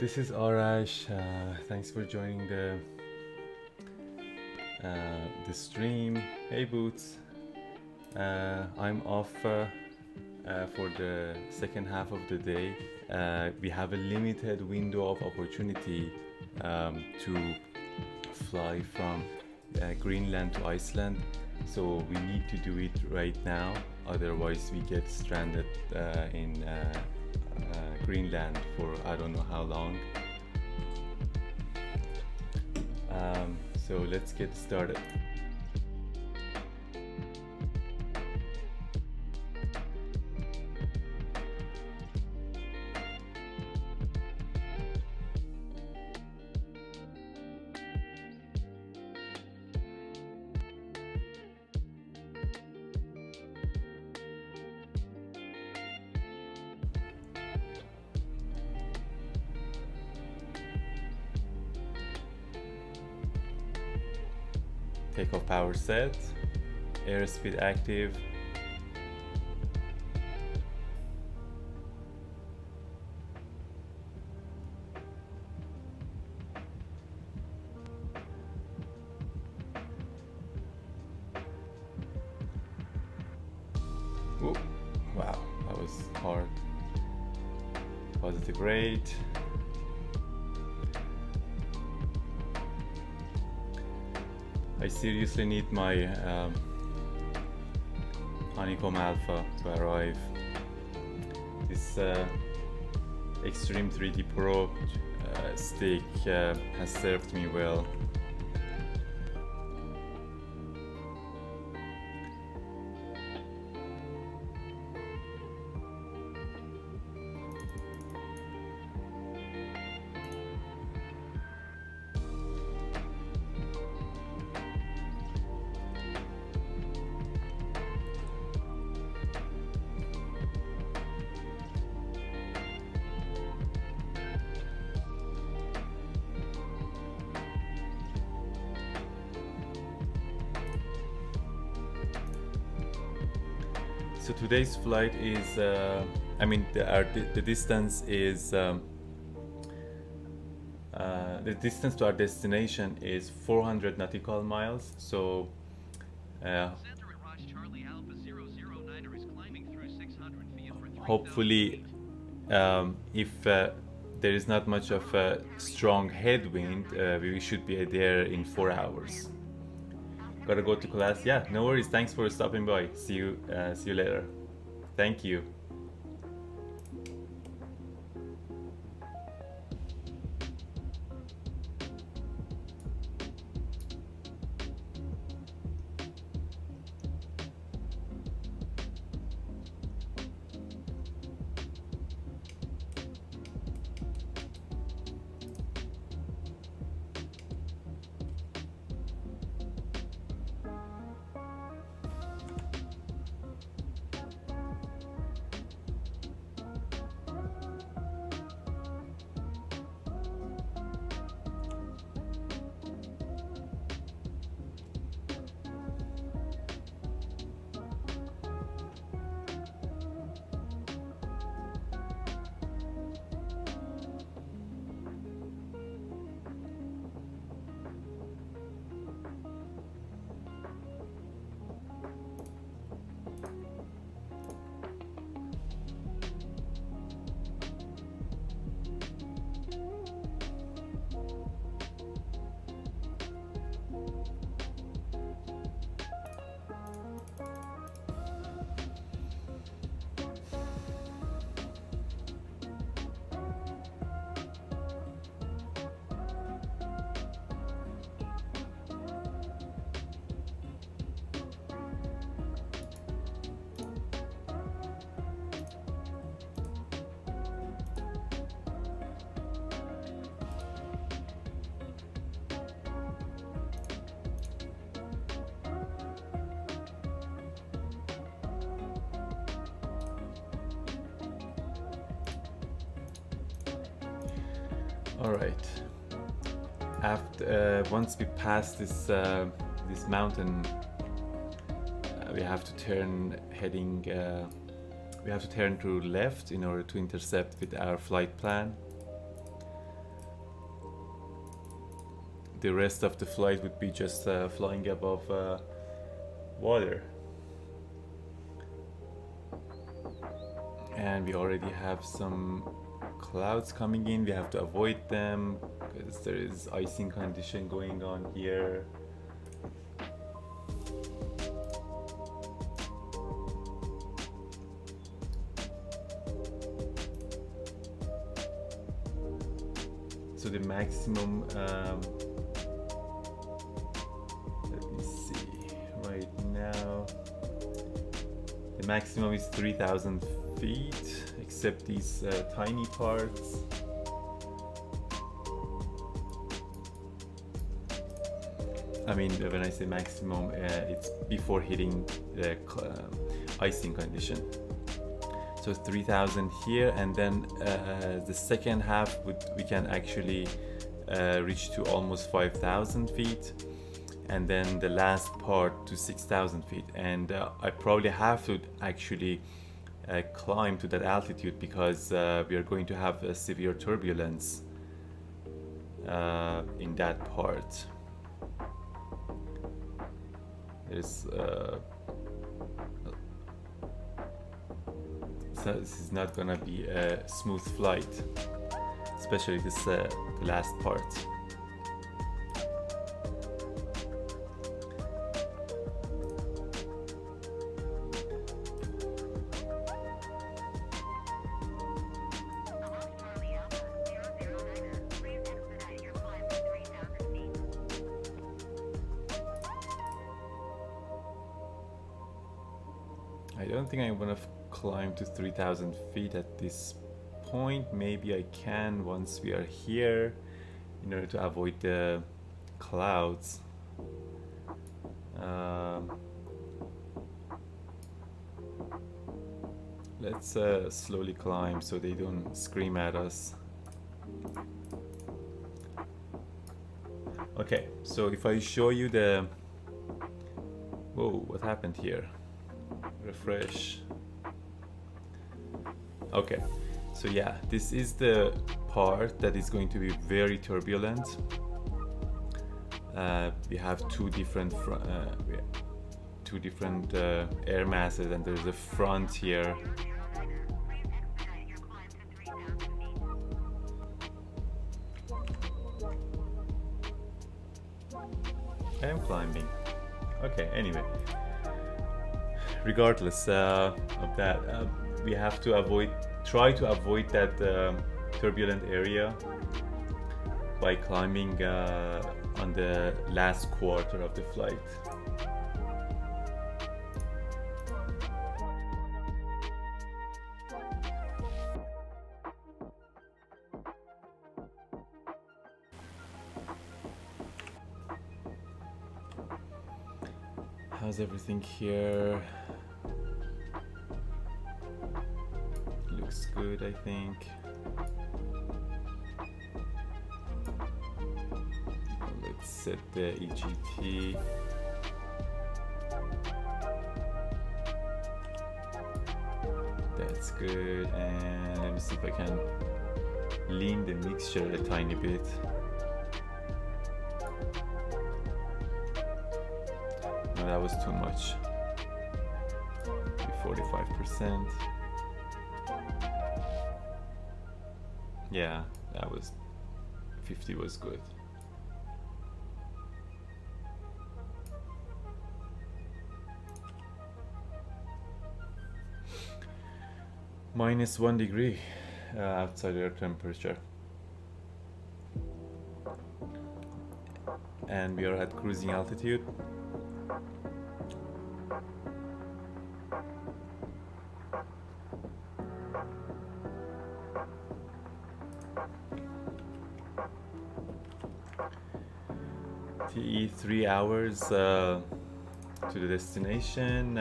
This is Arash. Thanks for joining the stream. Hey Boots. I'm off for the second half of the day. We have a limited window of opportunity to fly from Greenland to Iceland, so we need to do it right now, otherwise we get stranded in Greenland for I don't know how long. So let's get started. Takeoff power set, airspeed active. Ooh, wow, that was hard. Positive rate. I seriously need my Honeycomb Alpha to arrive. This Extreme 3D Pro stick has served me well. So today's flight is, the distance is, the distance to our destination is 400 nautical miles. So, hopefully, if there is not much of a strong headwind, we should be there in 4 hours. Gotta go to class. Yeah, no worries. Thanks for stopping by. See you later. Thank you. All right. After once we pass this this mountain, we have to turn we have to turn to left in order to intercept with our flight plan. the rest of the flight would be just flying above water. And we already have some clouds coming in. We have to avoid them because there is icing condition going on here. So the maximum, let me see, right now, the maximum is 3,000 feet, except these tiny parts. I mean, when I say maximum, it's before hitting the icing condition. So 3,000 here, and then the second half we can actually reach to almost 5,000 feet, and then the last part to 6,000 feet. And I probably have to actually climb to that altitude because we are going to have a severe turbulence in that part. There's so this is not gonna be a smooth flight, especially this the last part. I don't think I'm gonna climb to 3,000 feet at this point. Maybe I can once we are here in order to avoid the clouds. Let's slowly climb so they don't scream at us. Okay, so if I show you the... Whoa, what happened here? Refresh. Okay, so yeah, this is the part that is going to be very turbulent. We have two different air masses, and there's a front here. I am climbing. Okay, anyway. Regardless of that, we have to try to avoid that turbulent area by climbing on the last quarter of the flight. How's everything here? Looks good, I think. Let's set the EGT. That's good, and let me see if I can lean the mixture a tiny bit. No, that was too much. 45%. Yeah, that was 50 was good. -1 degree outside air temperature. And we are at cruising altitude. TE 3 hours to the destination,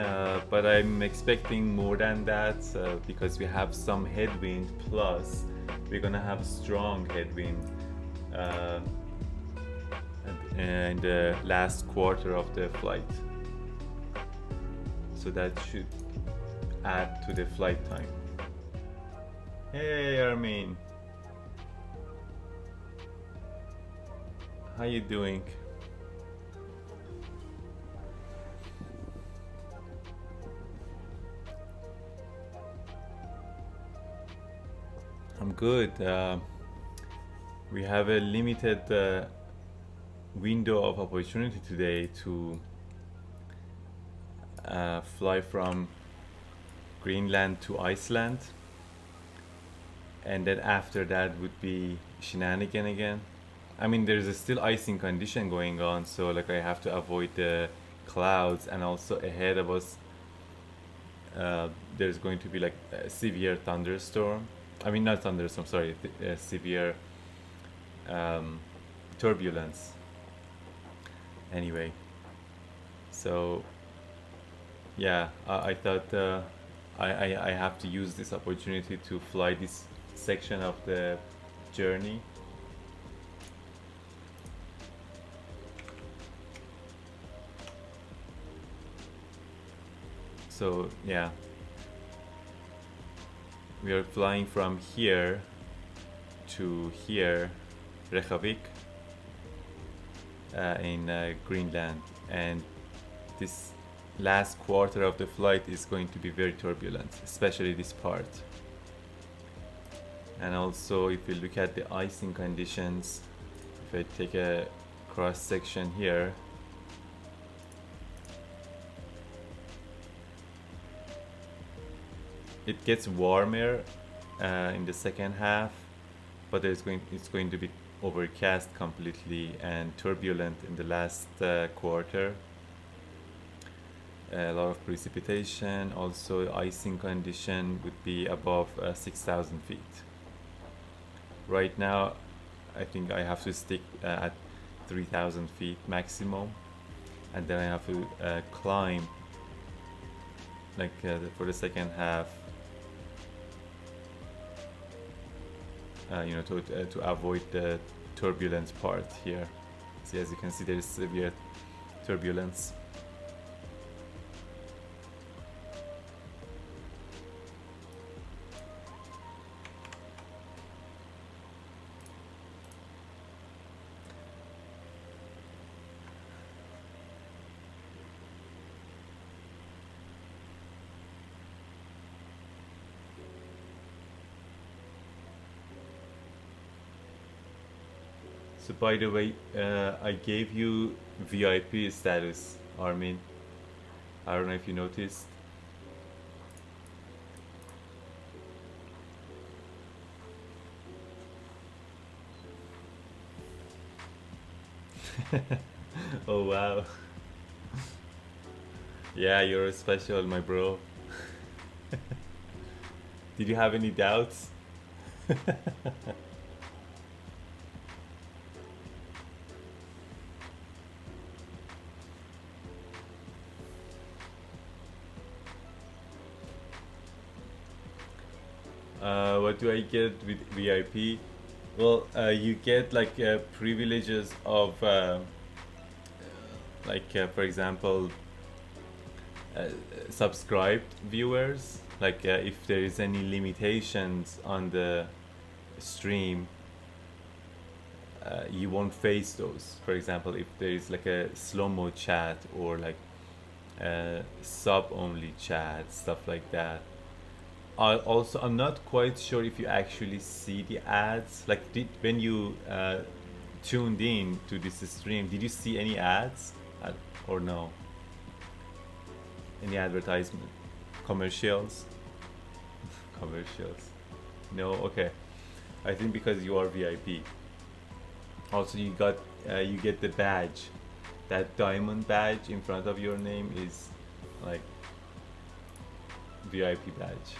but I'm expecting more than that because we have some headwind, plus we're gonna have strong headwind in the last quarter of the flight, so that should add to the flight time. Hey Armin, how you doing? I'm good. We have a limited window of opportunity today to fly from Greenland to Iceland, and then after that would be shenanigan again. I mean, there's a still icing condition going on, so like I have to avoid the clouds, and also ahead of us there's going to be like a severe thunderstorm. I mean, not thunderstorm, sorry, severe turbulence. Anyway, so yeah, I thought I have to use this opportunity to fly this section of the journey. So yeah, we are flying from here to here, Reykjavík, in Greenland, and this last quarter of the flight is going to be very turbulent, especially this part. And also, if you look at the icing conditions, if I take a cross section here, it gets warmer in the second half, but it's going to be overcast completely and turbulent in the last quarter. A lot of precipitation. Also, icing condition would be above 6,000 feet. Right now, I think I have to stick at 3,000 feet maximum, and then I have to climb like for the second half, to avoid the turbulence part here. See, as you can see, there is severe turbulence. So by the way, I gave you VIP status, Armin. I don't know if you noticed. Oh wow. Yeah, you're special, my bro. Did you have any doubts? What do I get with VIP? Well, you get like privileges of for example, subscribed viewers. Like if there is any limitations on the stream, you won't face those. For example, if there is like a slow-mo chat or like sub-only chat, stuff like that. Also, I'm not quite sure if you actually see the ads. Like, when you tuned in to this stream, did you see any ads or no? Any advertisement, commercials? Commercials? No. Okay. I think because you are VIP. Also, you get the badge. That diamond badge in front of your name is like VIP badge.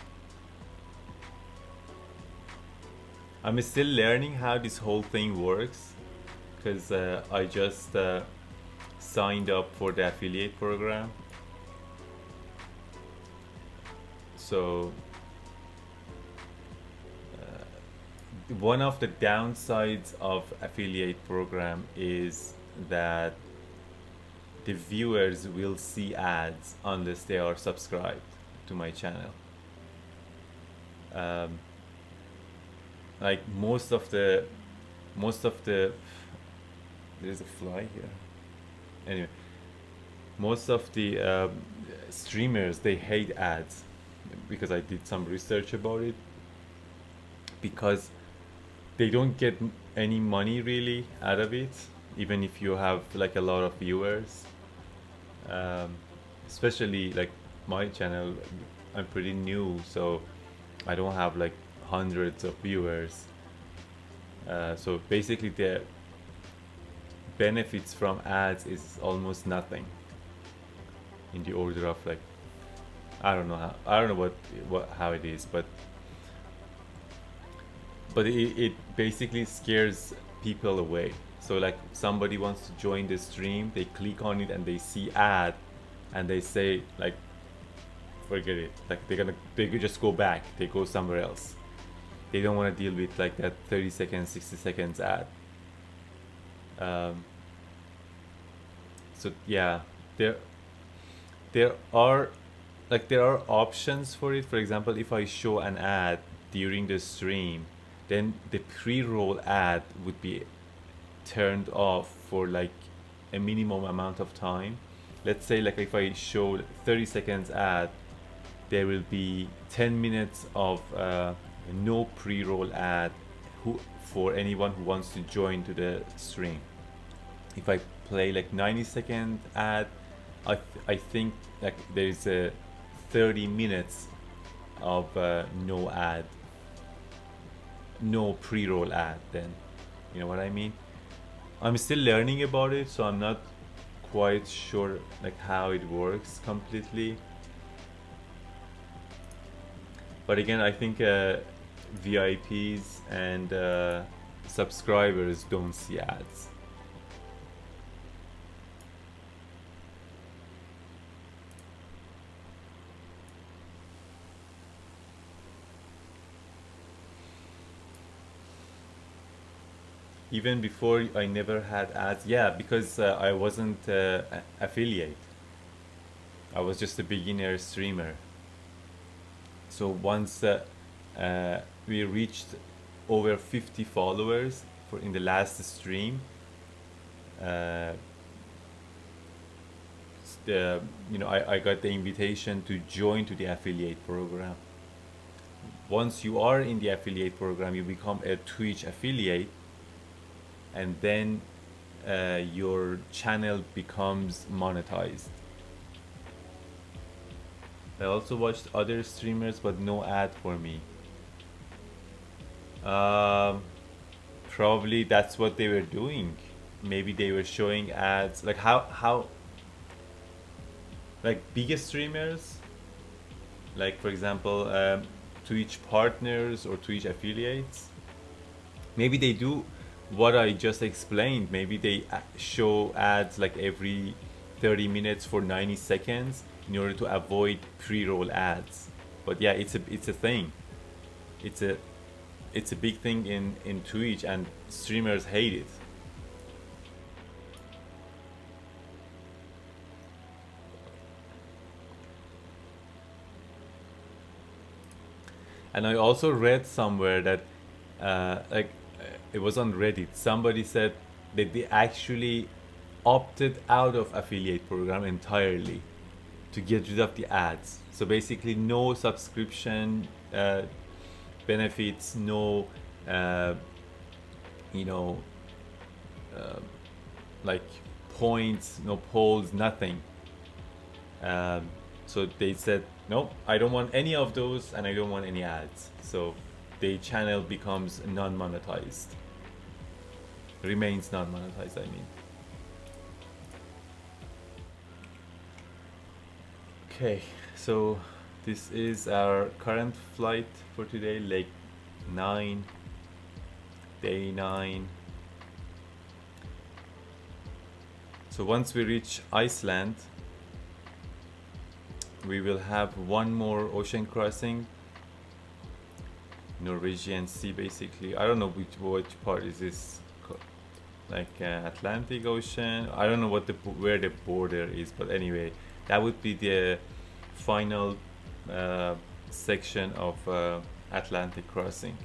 I'm still learning how this whole thing works, because I just signed up for the affiliate program. So one of the downsides of affiliate program is that the viewers will see ads unless they are subscribed to my channel. Like most of the there's a fly here. Anyway, most of the streamers, they hate ads, because I did some research about it, because they don't get any money really out of it, even if you have like a lot of viewers. um, Especially like my channel, I'm pretty new, so I don't have like hundreds of viewers. So basically the benefits from ads is almost nothing, in the order of like, I don't know how it is, but it basically scares people away. So like somebody wants to join the stream, they click on it and they see ad, and they say like, forget it, like they could just go back, they go somewhere else. They don't want to deal with like that 30 seconds, 60 seconds ad. So yeah, there are options for it. For example, if I show an ad during the stream, then the pre-roll ad would be turned off for like a minimum amount of time. Let's say like if I show 30 seconds ad, there will be 10 minutes of no pre-roll ad for anyone who wants to join to the stream. If I play like 90-second ad, I think like there's a 30 minutes of no ad, no pre-roll ad. Then you know what I mean. I'm still learning about it, so I'm not quite sure like how it works completely. But again, I think VIPs and subscribers don't see ads. Even before, I never had ads. Yeah, because I wasn't affiliate. I was just a beginner streamer. So once we reached over 50 followers in the last stream, I got the invitation to join to the affiliate program. Once you are in the affiliate program, you become a Twitch affiliate, and then your channel becomes monetized. I also watched other streamers, but no ad for me. Probably that's what they were doing. Maybe they were showing ads. Like how like biggest streamers, like for example Twitch partners or Twitch affiliates, maybe they do what I just explained. Maybe they show ads like every 30 minutes for 90 seconds in order to avoid pre-roll ads. But yeah, it's a thing. It's a big thing in Twitch, and streamers hate it. And I also read somewhere that it was on Reddit. Somebody said that they actually opted out of affiliate program entirely to get rid of the ads. So basically, no subscription benefits, no like points, no polls, nothing. So they said, nope, I don't want any of those, and I don't want any ads. So the channel becomes non-monetized. Remains non-monetized, I mean. Okay, so this is our current flight for today, leg 9, day 9. So once we reach Iceland, we will have one more ocean crossing, Norwegian Sea basically. I don't know which part is this, like Atlantic Ocean. I don't know where the border is, but anyway, that would be the final section of Atlantic crossing.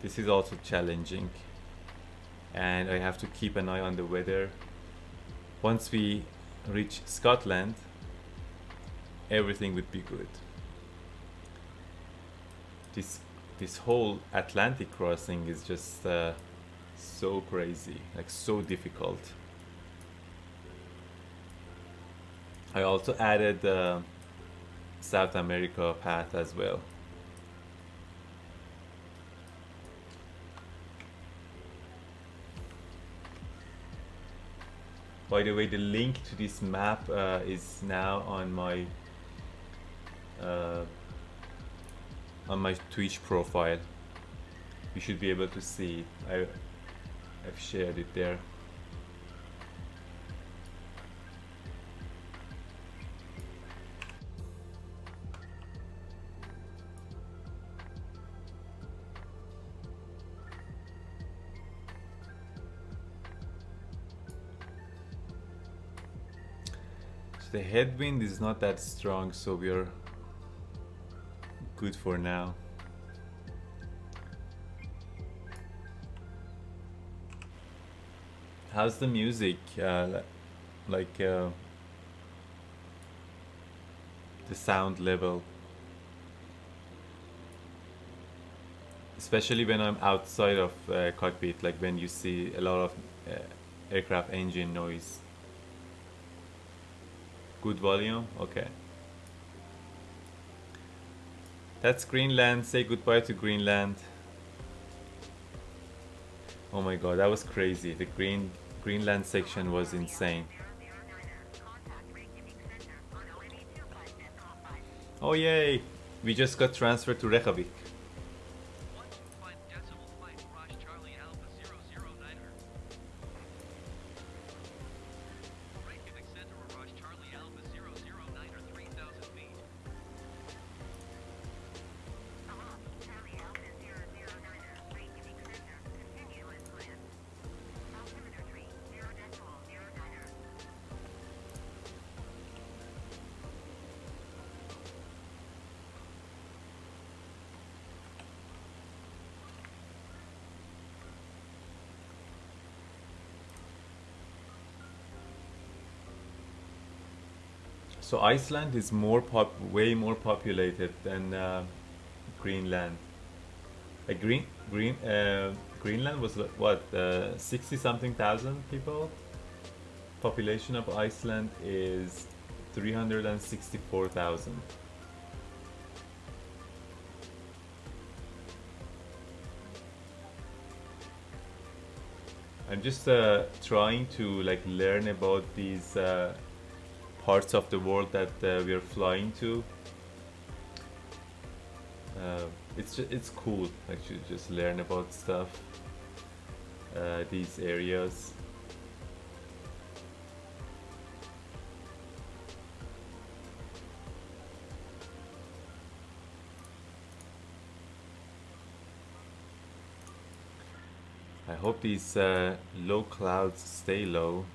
This is also challenging. and I have to keep an eye on the weather. Once we reach Scotland, everything would be good. This whole Atlantic crossing is just so crazy, like so difficult. I also added South America path as well. By the way, the link to this map is now on my Twitch profile. You should be able to see it. I've shared it there. The headwind is not that strong, so we're good for now. How's the music? Like the sound level? Especially when I'm outside of cockpit, like when you see a lot of aircraft engine noise. Good volume? Okay. That's Greenland. Say goodbye to Greenland. Oh my god, that was crazy. The Greenland section was insane. Oh yay! We just got transferred to Reykjavík. So Iceland is way more populated than Greenland. Like Greenland was what 60-something thousand people. Population of Iceland is 364,000. I'm just trying to like learn about these parts of the world that we are flying to. It's cool, like to just learn about stuff, these areas. I hope these low clouds stay low.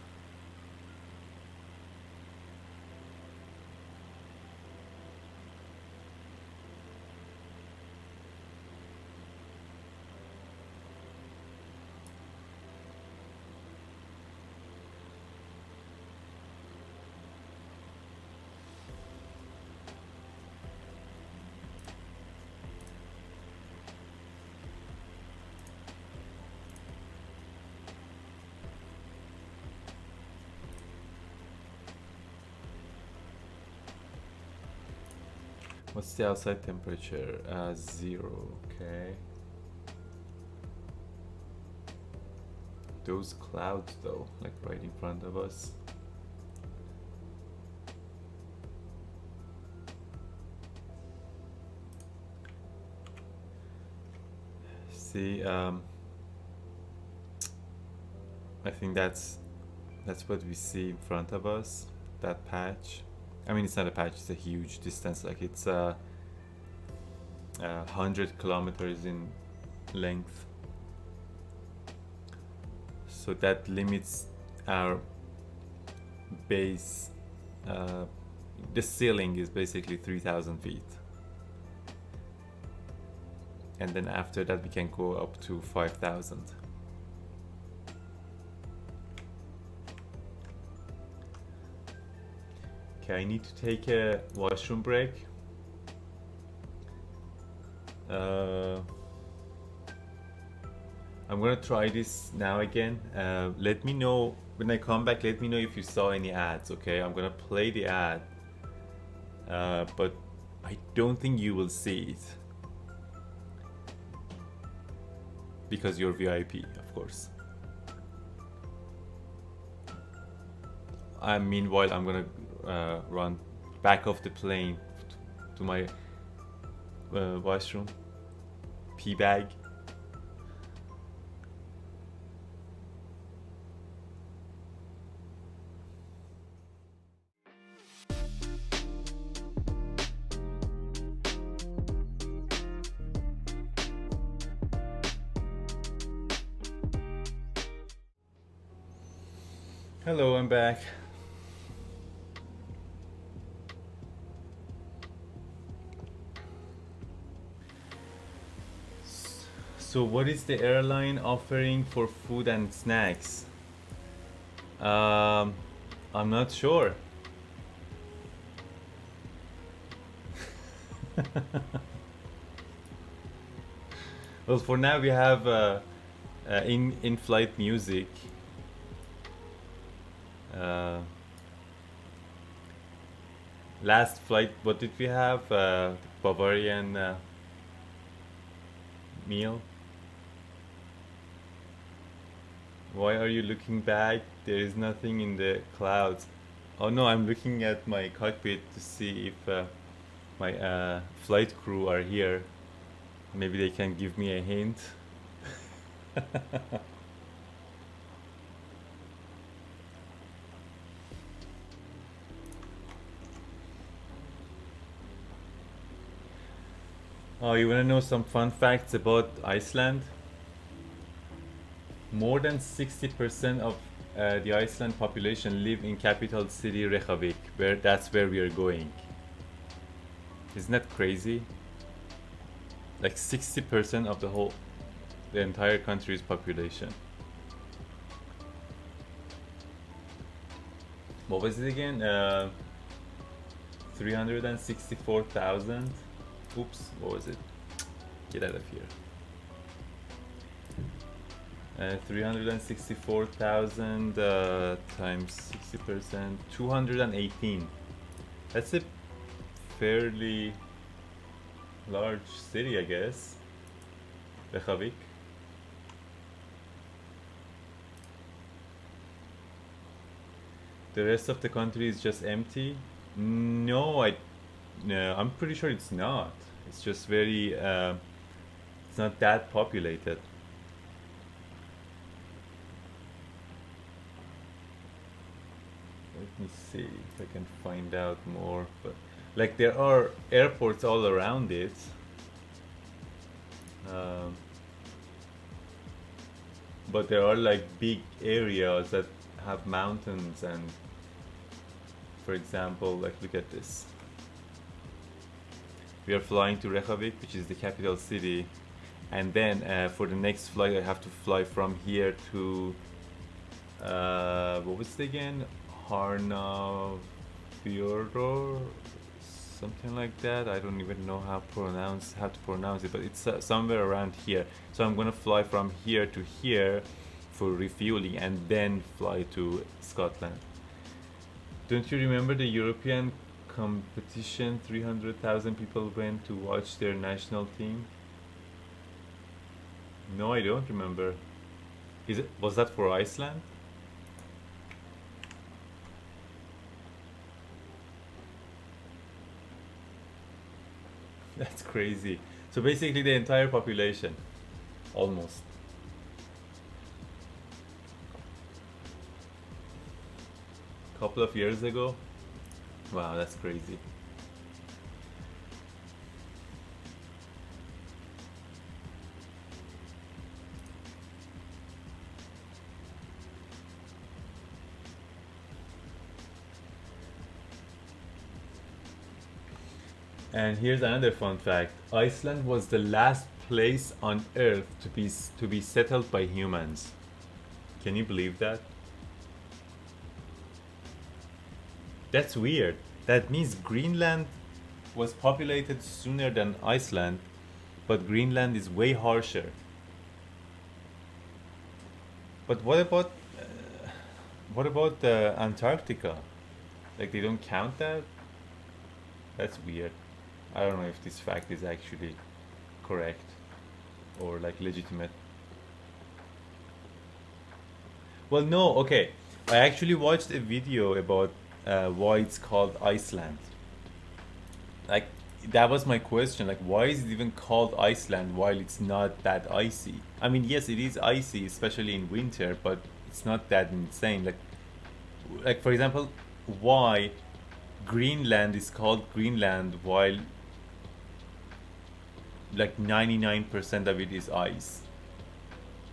What's the outside temperature? 0, okay. Those clouds though, like right in front of us. See, I think that's what we see in front of us, that patch. I mean, it's not a patch, it's a huge distance, like it's 100 kilometers in length. So that limits our base. The ceiling is basically 3,000 feet. And then after that we can go up to 5,000. Okay, I need to take a washroom break. I'm gonna try this now again. Let me know when I come back. Let me know if you saw any ads. Okay, I'm gonna play the ad, but I don't think you will see it because you're VIP, of course. Meanwhile, I'm gonna run back off the plane to my washroom, pee bag. Hello, I'm back. So what is the airline offering for food and snacks? I'm not sure. Well, for now we have in-flight music. Last flight, what did we have? Bavarian meal. Why are you looking back? There is nothing in the clouds. Oh no, I'm looking at my cockpit to see if my flight crew are here. Maybe they can give me a hint. Oh, you wanna know some fun facts about Iceland? More than 60% of the Iceland population live in capital city Reykjavík, that's where we are going. Isn't that crazy? Like 60% of the entire country's population. What was it again? 364,000. Oops, what was it? Get out of here. 364,000 times 60%, 218. That's a fairly large city, I guess. Reykjavík. The rest of the country is just empty? No, I'm pretty sure it's not. It's just very, it's not that populated. Let me see if I can find out more. But like there are airports all around it. But there are like big areas that have mountains, and for example, like look at this. We are flying to Reykjavík, which is the capital city, and then for the next flight I have to fly from here to what was it again? Aroundtheworld, something like that. I don't even know how to pronounce it, but it's somewhere around here. So I'm gonna fly from here to here for refueling and then fly to Scotland. Don't you remember the European competition? 300,000 people went to watch their national team. No, I don't remember. Was that for Iceland? That's crazy. So basically the entire population, almost. A couple of years ago. Wow, that's crazy. And here's another fun fact. Iceland was the last place on Earth to be settled by humans. Can you believe that? That's weird. That means Greenland was populated sooner than Iceland, but Greenland is way harsher. But what about Antarctica? Like they don't count that? That's weird. I don't know if this fact is actually correct or like legitimate. Well, no, okay. I actually watched a video about why it's called Iceland. Like that was my question. Like, why is it even called Iceland while it's not that icy? I mean, yes, it is icy, especially in winter, but it's not that insane. Like for example, why Greenland is called Greenland while like 99% of it is ice,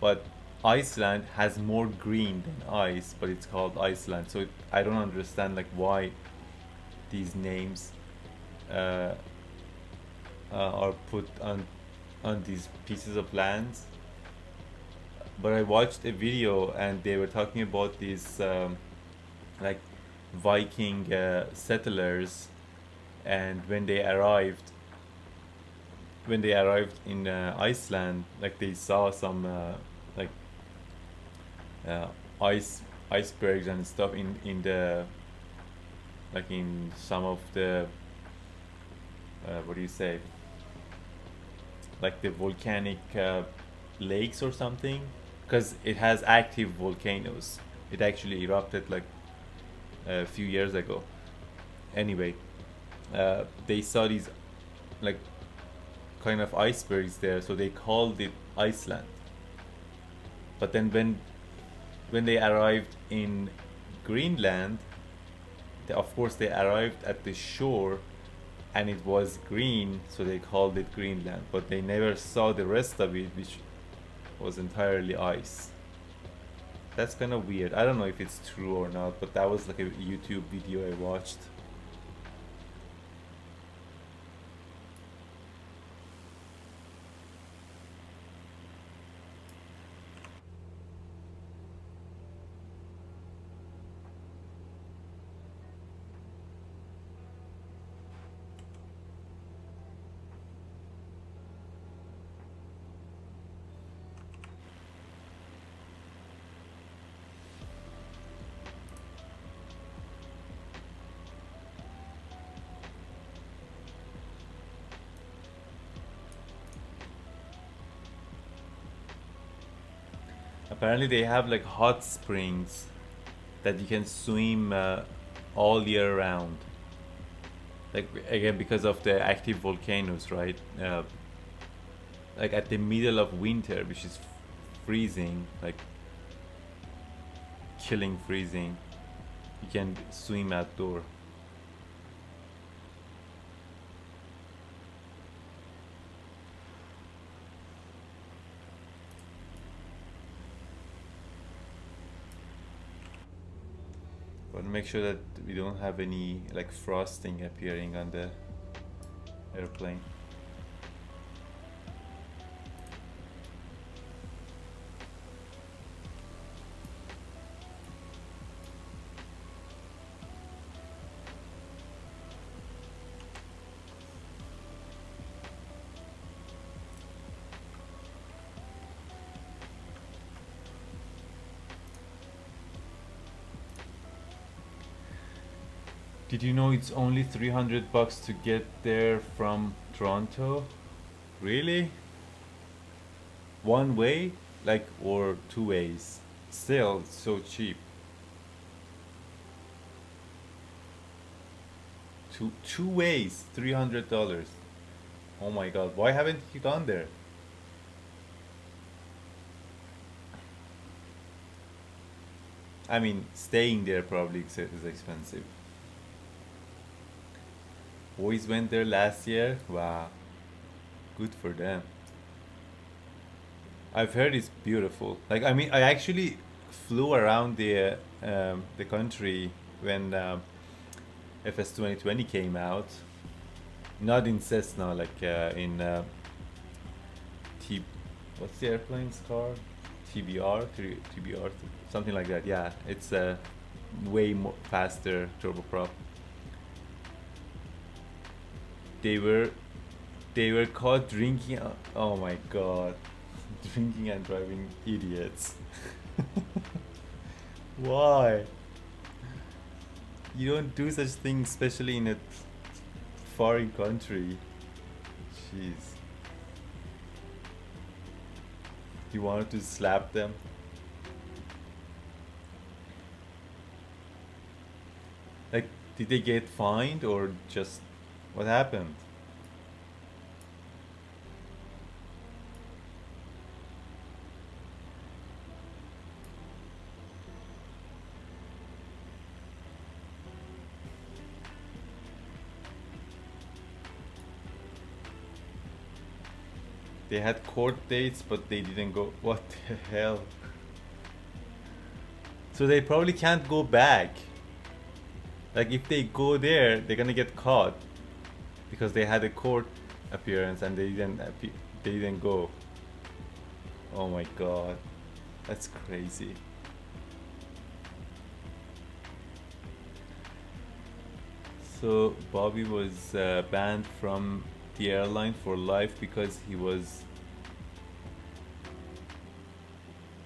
but Iceland has more green than ice, but it's called Iceland. So I don't understand like why these names uh, are put on these pieces of lands. But I watched a video and they were talking about these like Viking settlers, and when they arrived in Iceland, like they saw some like uh, ice icebergs and stuff in the like in some of the what do you say, like the volcanic lakes or something, because it has active volcanoes. It actually erupted like a few years ago. Anyway, they saw these like kind of icebergs there, so they called it Iceland. But then when they arrived in Greenland, of course they arrived at the shore and it was green, so they called it Greenland. But they never saw the rest of it, which was entirely ice. That's kind of weird. I don't know if it's true or not, but that was like a YouTube video I watched. Apparently they have like hot springs that you can swim all year round. Like again because of the active volcanoes, right? Like at the middle of winter, which is freezing, like killing freezing, you can swim outdoor. But make sure that we don't have any like frosting appearing on the airplane. Did you know it's only $300 to get there from Toronto? Really? One way? Like, or two ways? Still, it's so cheap. Two ways, $300. Oh my god, why haven't you gone there? I mean, staying there probably is expensive. Boys went there last year? Wow, good for them. I've heard it's beautiful. Like, I mean, I actually flew around the country when FS 2020 came out. Not in Cessna, like in T. What's the airplane's car? TBR, TBR, something like that. Yeah, it's a way more faster turboprop. they were they were caught drinking. Oh my god, drinking and driving idiots. Why? You don't do such things, especially in a foreign country. Jeez. You wanted to slap them? Like, did they get fined or just what happened? They had court dates, but they didn't go. What the hell? So they probably can't go back. Like, if they go there, they're gonna get caught because they had a court appearance and they didn't go. Oh my god, that's crazy. So Bobby was banned from the airline for life because he was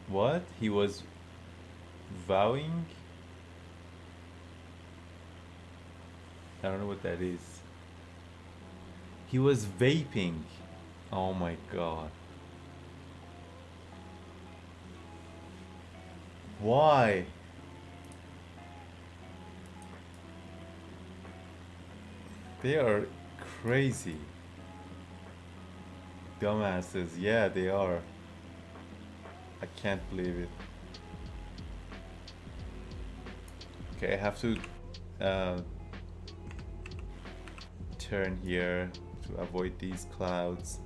what? He was vowing? I don't know what that is. He was vaping. Oh my god. Why? They are crazy. Dumbasses. Yeah, they are. I can't believe it. Okay, I have to turn here to avoid these clouds.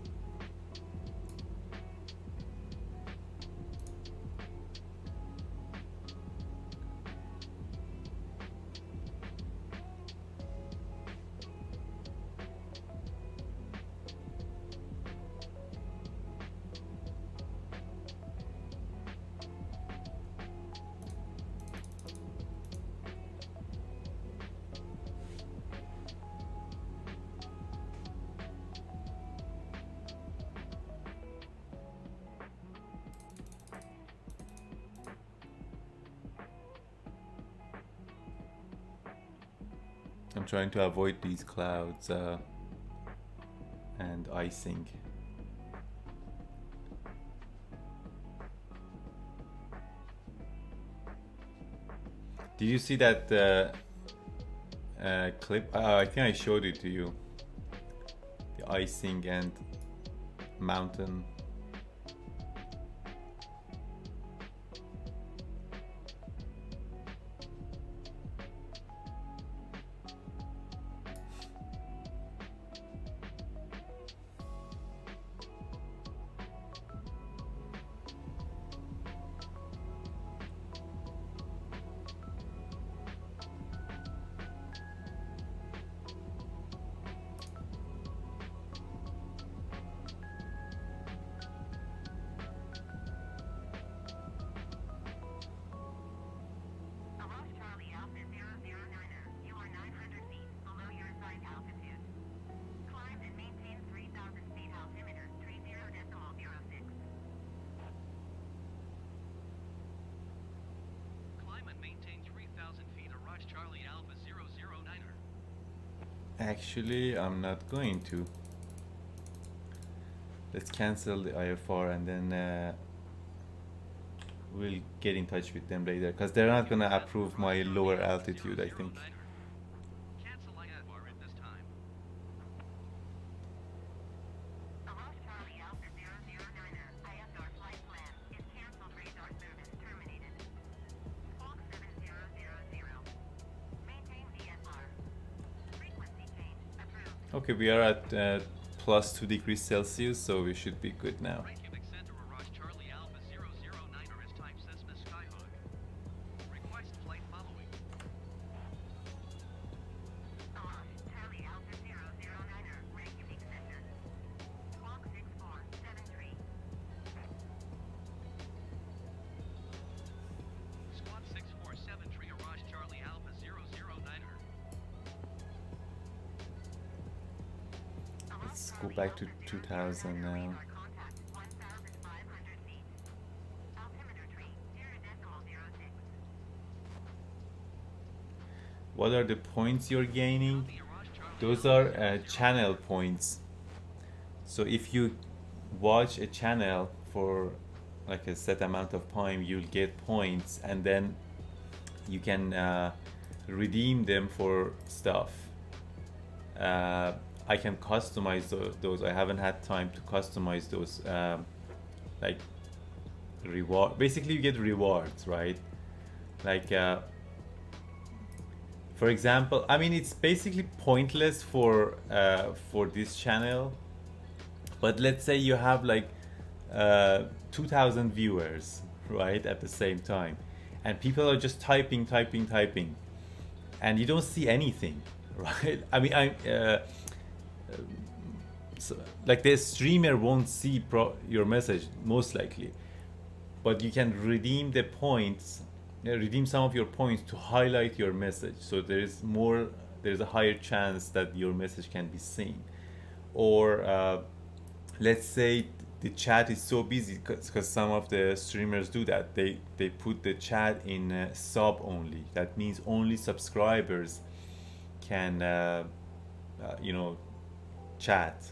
I'm trying to avoid these clouds and icing. Did you see that clip? I think I showed it to you. The icing and mountain. Actually, I'm not going to. Let's cancel the IFR and then we'll get in touch with them later because they're not gonna approve my lower altitude, I think. Okay, we are at plus 2 degrees Celsius, so we should be good now. Reykjavík Center, Araj Charlie Alpha 009er is type Cessna Skyhawk. Request flight following. Araj Charlie Alpha 009er, Reykjavík Center. Clock 6473. Squawk 6473, Araj Charlie Alpha 009er. Let's go back to 2000 now. Radar contact 1,500 feet. Altimeter tree 0.06. What are the points you're gaining? Those are channel points. So if you watch a channel for like a set amount of time, you'll get points, and then you can redeem them for stuff. I can customize those. I haven't had time to customize those. Like reward. Basically, you get rewards, right? Like, for example, I mean, it's basically pointless for this channel. But let's say you have like 2,000 viewers, right, at the same time, and people are just typing, and you don't see anything, right? I mean, so, like the streamer won't see your message most likely, but you can redeem the points, redeem some of your points to highlight your message. So there's a higher chance that your message can be seen. Or let's say the chat is so busy, because some of the streamers do that. They put the chat in sub only. That means only subscribers can chat.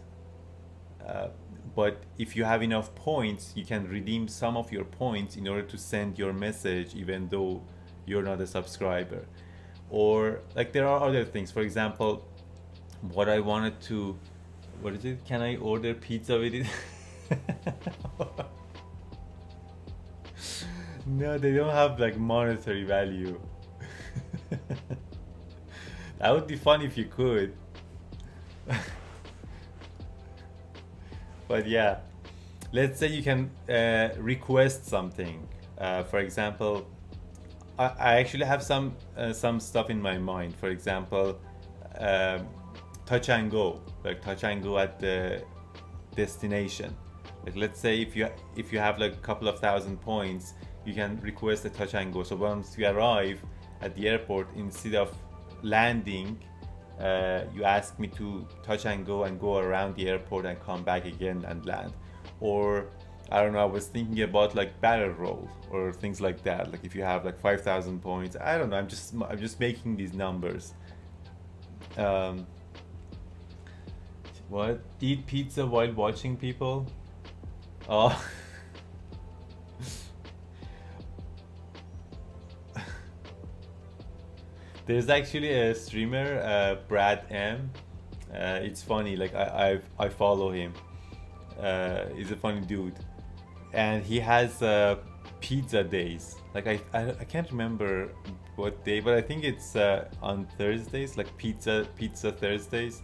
But if you have enough points, you can redeem some of your points in order to send your message even though you're not a subscriber. Or like there are other things. For example, what is it? Can I order pizza with it? No, they don't have like monetary value. That would be fun if you could. But yeah, let's say you can request something. For example, I actually have some stuff in my mind. For example, touch and go, like touch and go at the destination. Like let's say if you have like a couple of thousand points, you can request a touch and go. So once you arrive at the airport, instead of landing, you ask me to touch and go around the airport and come back again and land. Or I don't know, I was thinking about like barrel roll or things like that. Like if you have like 5,000 points, I don't know, I'm just making these numbers. What? Eat pizza while watching people? Oh. There's actually a streamer, Brad M. It's funny, like I follow him. He's a funny dude, and he has pizza days. Like I can't remember what day, but I think it's on Thursdays, like pizza Thursdays,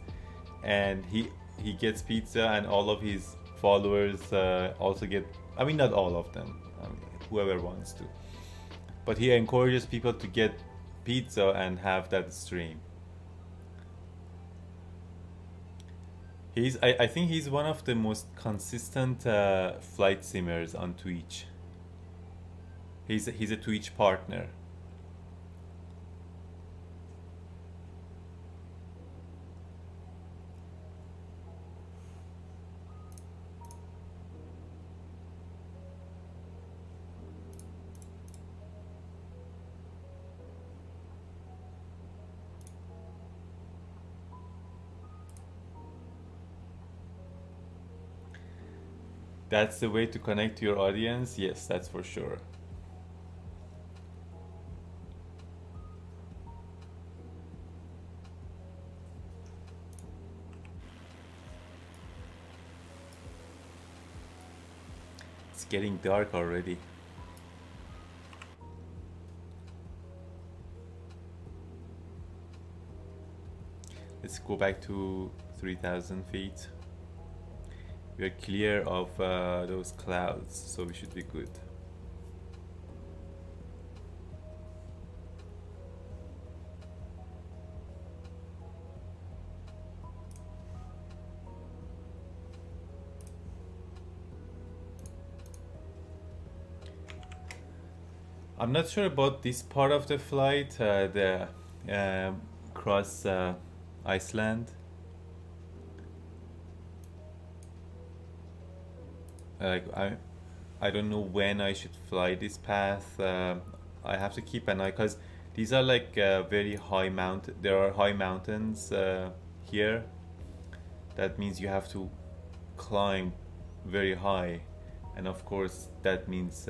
and he gets pizza, and all of his followers also get. I mean, not all of them. I mean, whoever wants to, but he encourages people to get pizza and have that stream. I think he's one of the most consistent flight simmers on Twitch. He's a Twitch partner. That's the way to connect to your audience? Yes, that's for sure. It's getting dark already. Let's go back to 3,000 feet. We are clear of those clouds, so we should be good. I'm not sure about this part of the flight, the cross Iceland. like I don't know when I should fly this path. I have to keep an eye because these are like very high mount. There are high mountains here. That means you have to climb very high, and of course that means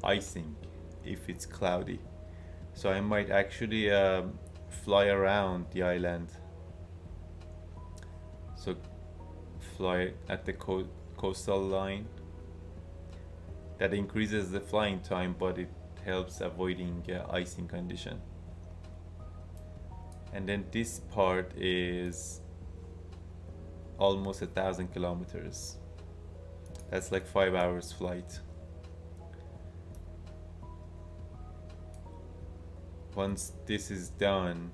icing if it's cloudy. So I might actually fly around the island. So fly at the coastal line. That increases the flying time, but it helps avoiding icing condition. And then this part is almost 1,000 kilometers. That's like 5 hours flight. Once this is done,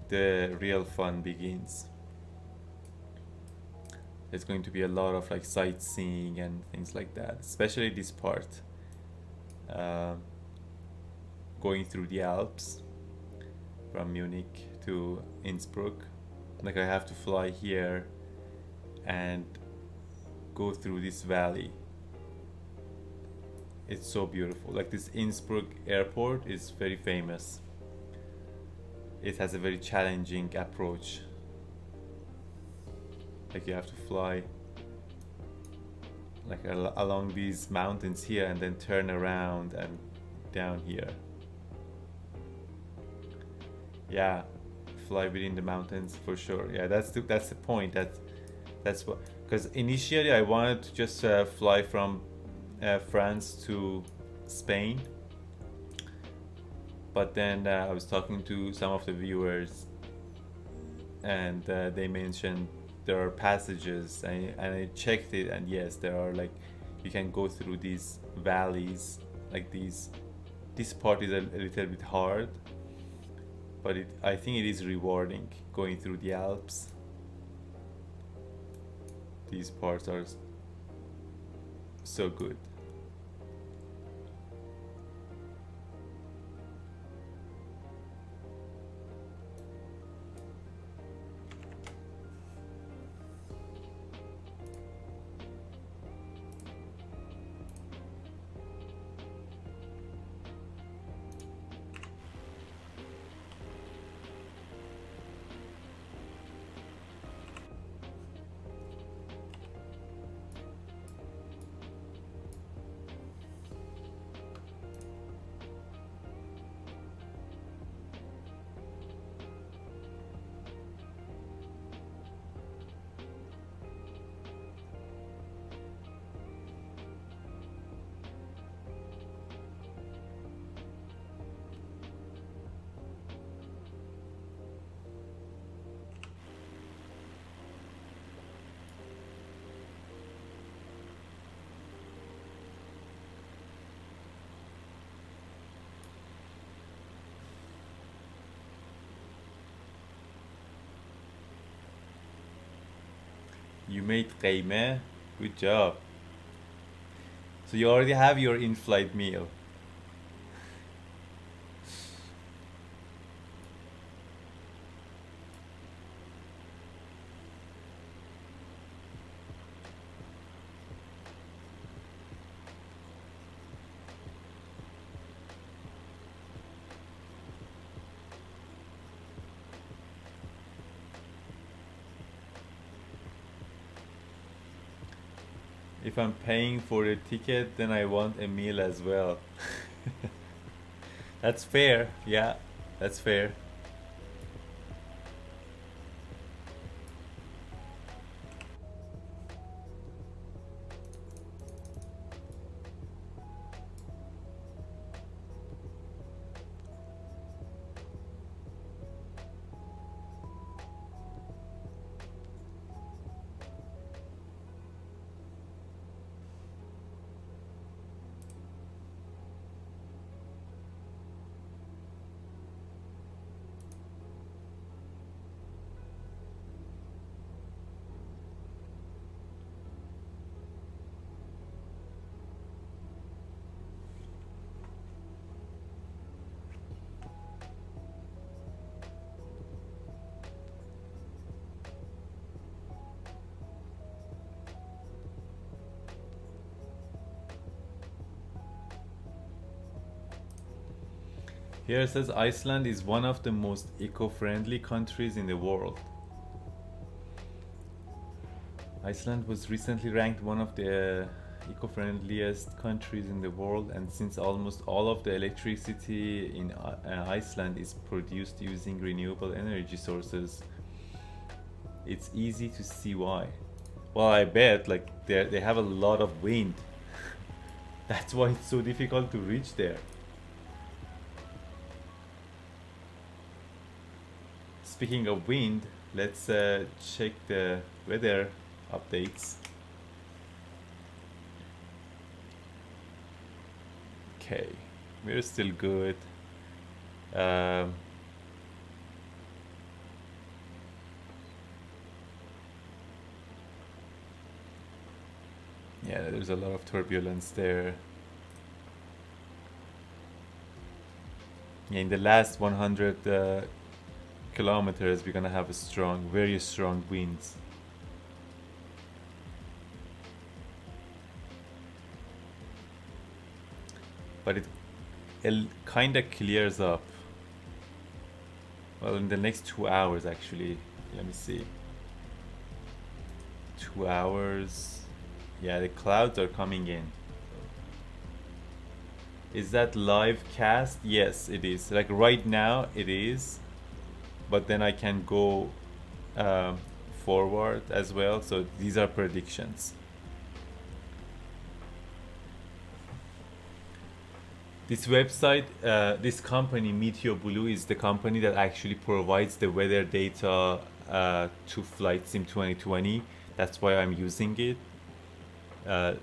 the real fun begins. There's going to be a lot of like sightseeing and things like that, especially this part, going through the Alps from Munich to Innsbruck. Like I have to fly here and go through this valley. It's so beautiful. Like this Innsbruck airport is very famous. It has a very challenging approach. Like you have to fly like along these mountains here and then turn around and down here. Yeah, fly within the mountains for sure. Yeah, that's the point. That's what, because initially I wanted to just fly from France to Spain, but then I was talking to some of the viewers, and they mentioned there are passages, and I checked it, and yes, there are, like, you can go through these valleys like these. This part is a little bit hard, but I think it is rewarding going through the Alps. These parts are so good. You made قیمه. Good job. So you already have your in-flight meal. If I'm paying for the ticket, then I want a meal as well. That's fair. Yeah, that's fair. Here it says Iceland is one of the most eco-friendly countries in the world. Iceland was recently ranked one of the eco-friendliest countries in the world, and since almost all of the electricity in Iceland is produced using renewable energy sources, it's easy to see why. Well, I bet like they have a lot of wind. That's why it's so difficult to reach there. Speaking of wind, let's check the weather updates. Okay, we're still good. Yeah, there's a lot of turbulence there. Yeah, in the last 100 kilometers, we're gonna have a strong, very strong winds. But it kind of clears up. Well, in the next 2 hours, actually. Let me see. 2 hours. Yeah, the clouds are coming in. Is that live cast? Yes, it is. Like right now, it is. But then I can go forward as well. So these are predictions. This website, this company, Meteo Blue, is the company that actually provides the weather data to FlightSim 2020. That's why I'm using it,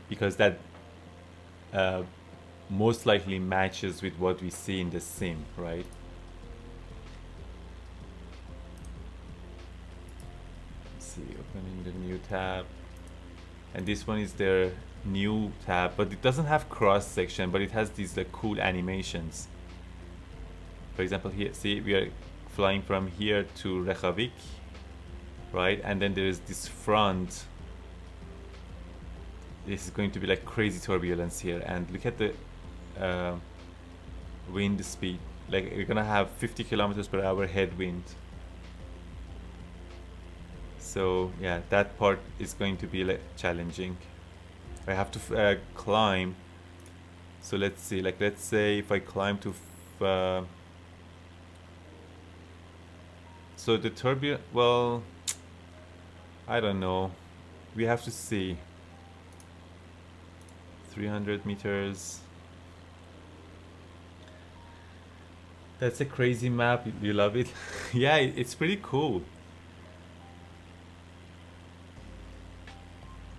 because that most likely matches with what we see in the sim, right? Let's see, opening the new tab. And this one is their new tab, but it doesn't have cross section, but it has these like cool animations. For example, here, see, we are flying from here to Reykjavík, right? And then there is this front. This is going to be like crazy turbulence here, and look at the wind speed. Like we're gonna have 50 kilometers per hour headwind. So yeah, that part is going to be like challenging. I have to climb. So let's see, like let's say if I climb to so the turbulence, well, I don't know, we have to see. 300 meters. That's a crazy map. You love it? Yeah, it's pretty cool.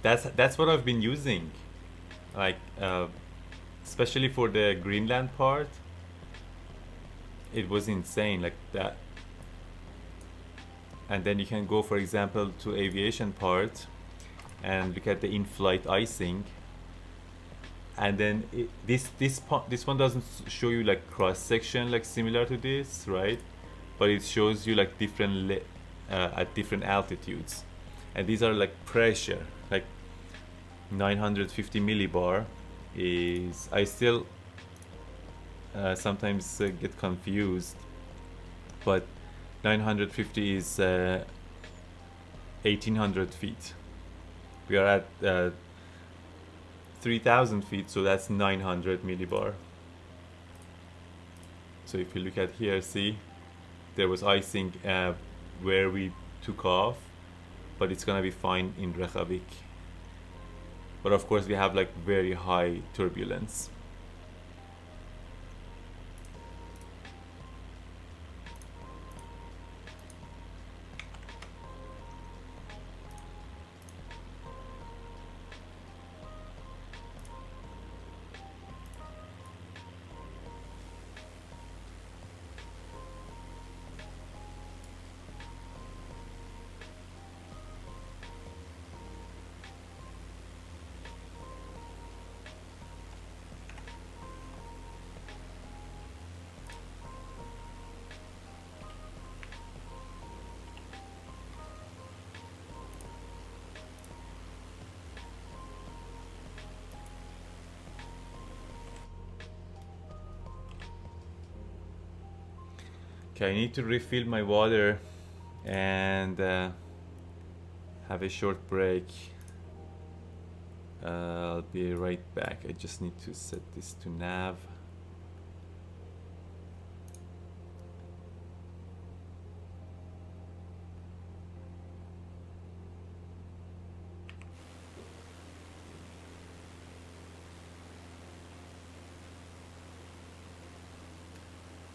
That's what I've been using, like especially for the Greenland part. It was insane, like that. And then you can go, for example, to aviation part and look at the in-flight icing. And then this one doesn't show you like cross section like similar to this, right? But it shows you like different at different altitudes. And these are like pressure, like 950 millibar is, I still sometimes get confused, but 950 is 1800 feet. We are at 3000 feet, so that's 900 millibar. So if you look at here, see, there was icing where we took off, but it's gonna be fine in Reykjavík. But of course we have like very high turbulence. Okay, I need to refill my water and have a short break. I'll be right back. I just need to set this to nav.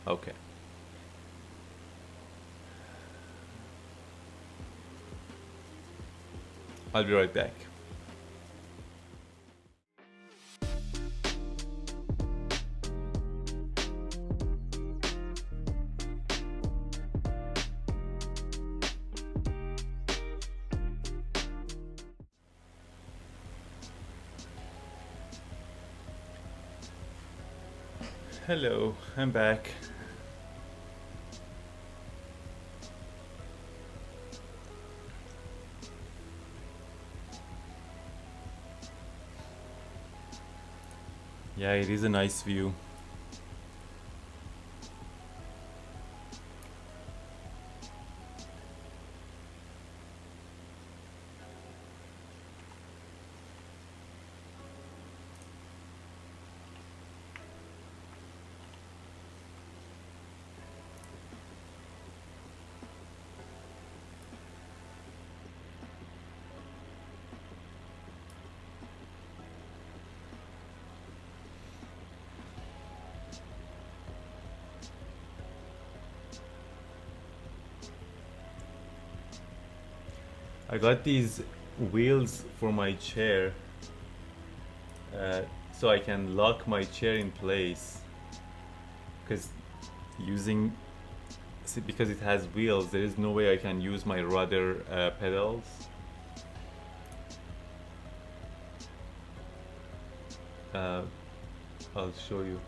Okay. I'll be right back. Hello, I'm back. Yeah, it is a nice view. I got these wheels for my chair so I can lock my chair in place, because because it has wheels, there is no way I can use my rudder pedals. I'll show you.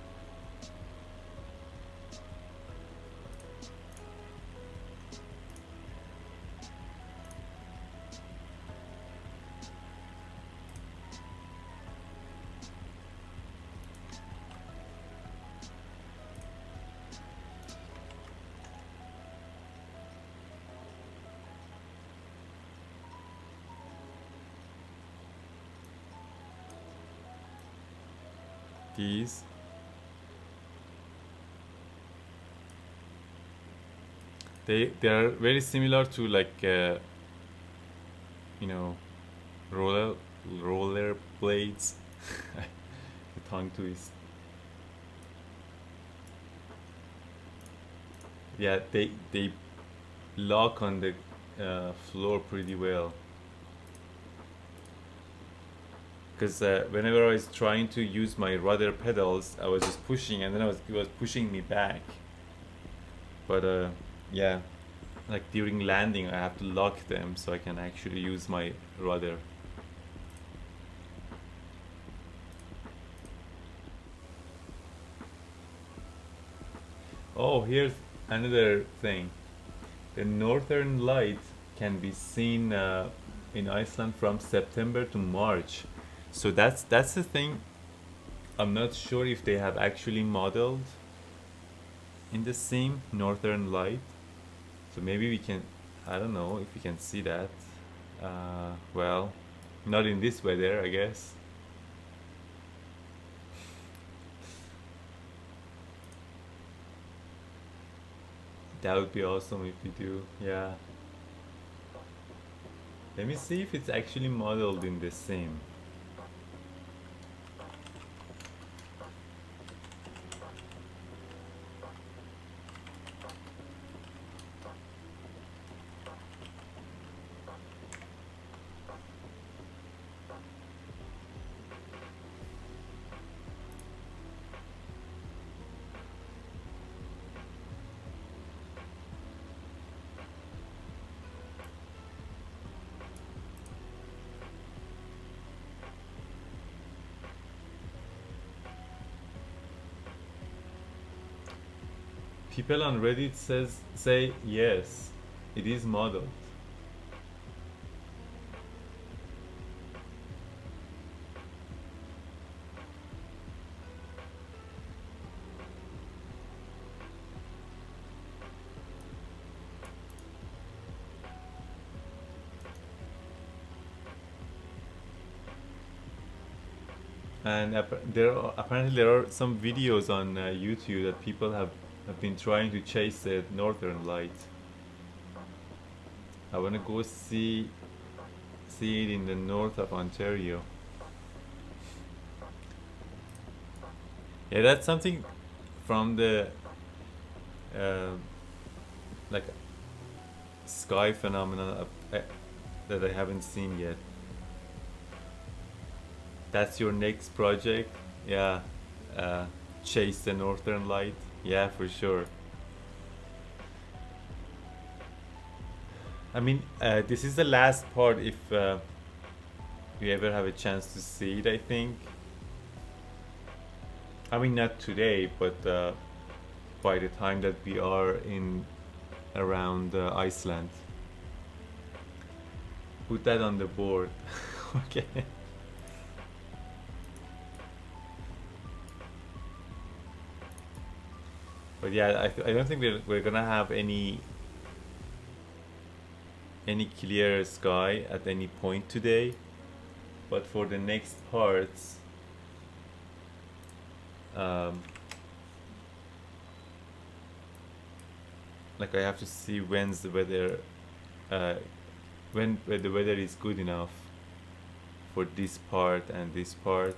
These. They are very similar to like you know, roller blades. The tongue twist. Yeah, they lock on the floor pretty well. Because whenever I was trying to use my rudder pedals, I was just pushing, and then it was pushing me back. But yeah, like during landing, I have to lock them so I can actually use my rudder. Oh, here's another thing. The northern light can be seen in Iceland from September to March. So that's the thing. I'm not sure if they have actually modeled in the same northern light. So maybe we can, I don't know if we can see that. Well, not in this weather, I guess. That would be awesome if we do, yeah. Let me see if it's actually modeled in the same. People on Reddit say yes, it is modeled. And apparently there are some videos on YouTube that people have been trying to chase the northern light. I want to go see it in the north of Ontario. Yeah, that's something from the uh, like sky phenomenon that I haven't seen yet. That's your next project? Yeah. Uh, chase the northern light? Yeah, for sure. I mean, this is the last part if you ever have a chance to see it, I think. I mean, not today, but by the time that we are in around Iceland. Put that on the board. Okay. But yeah, I don't think we're gonna have any clear sky at any point today. But for the next parts, um, like I have to see when's the weather, uh, when the weather is good enough for this part and this part.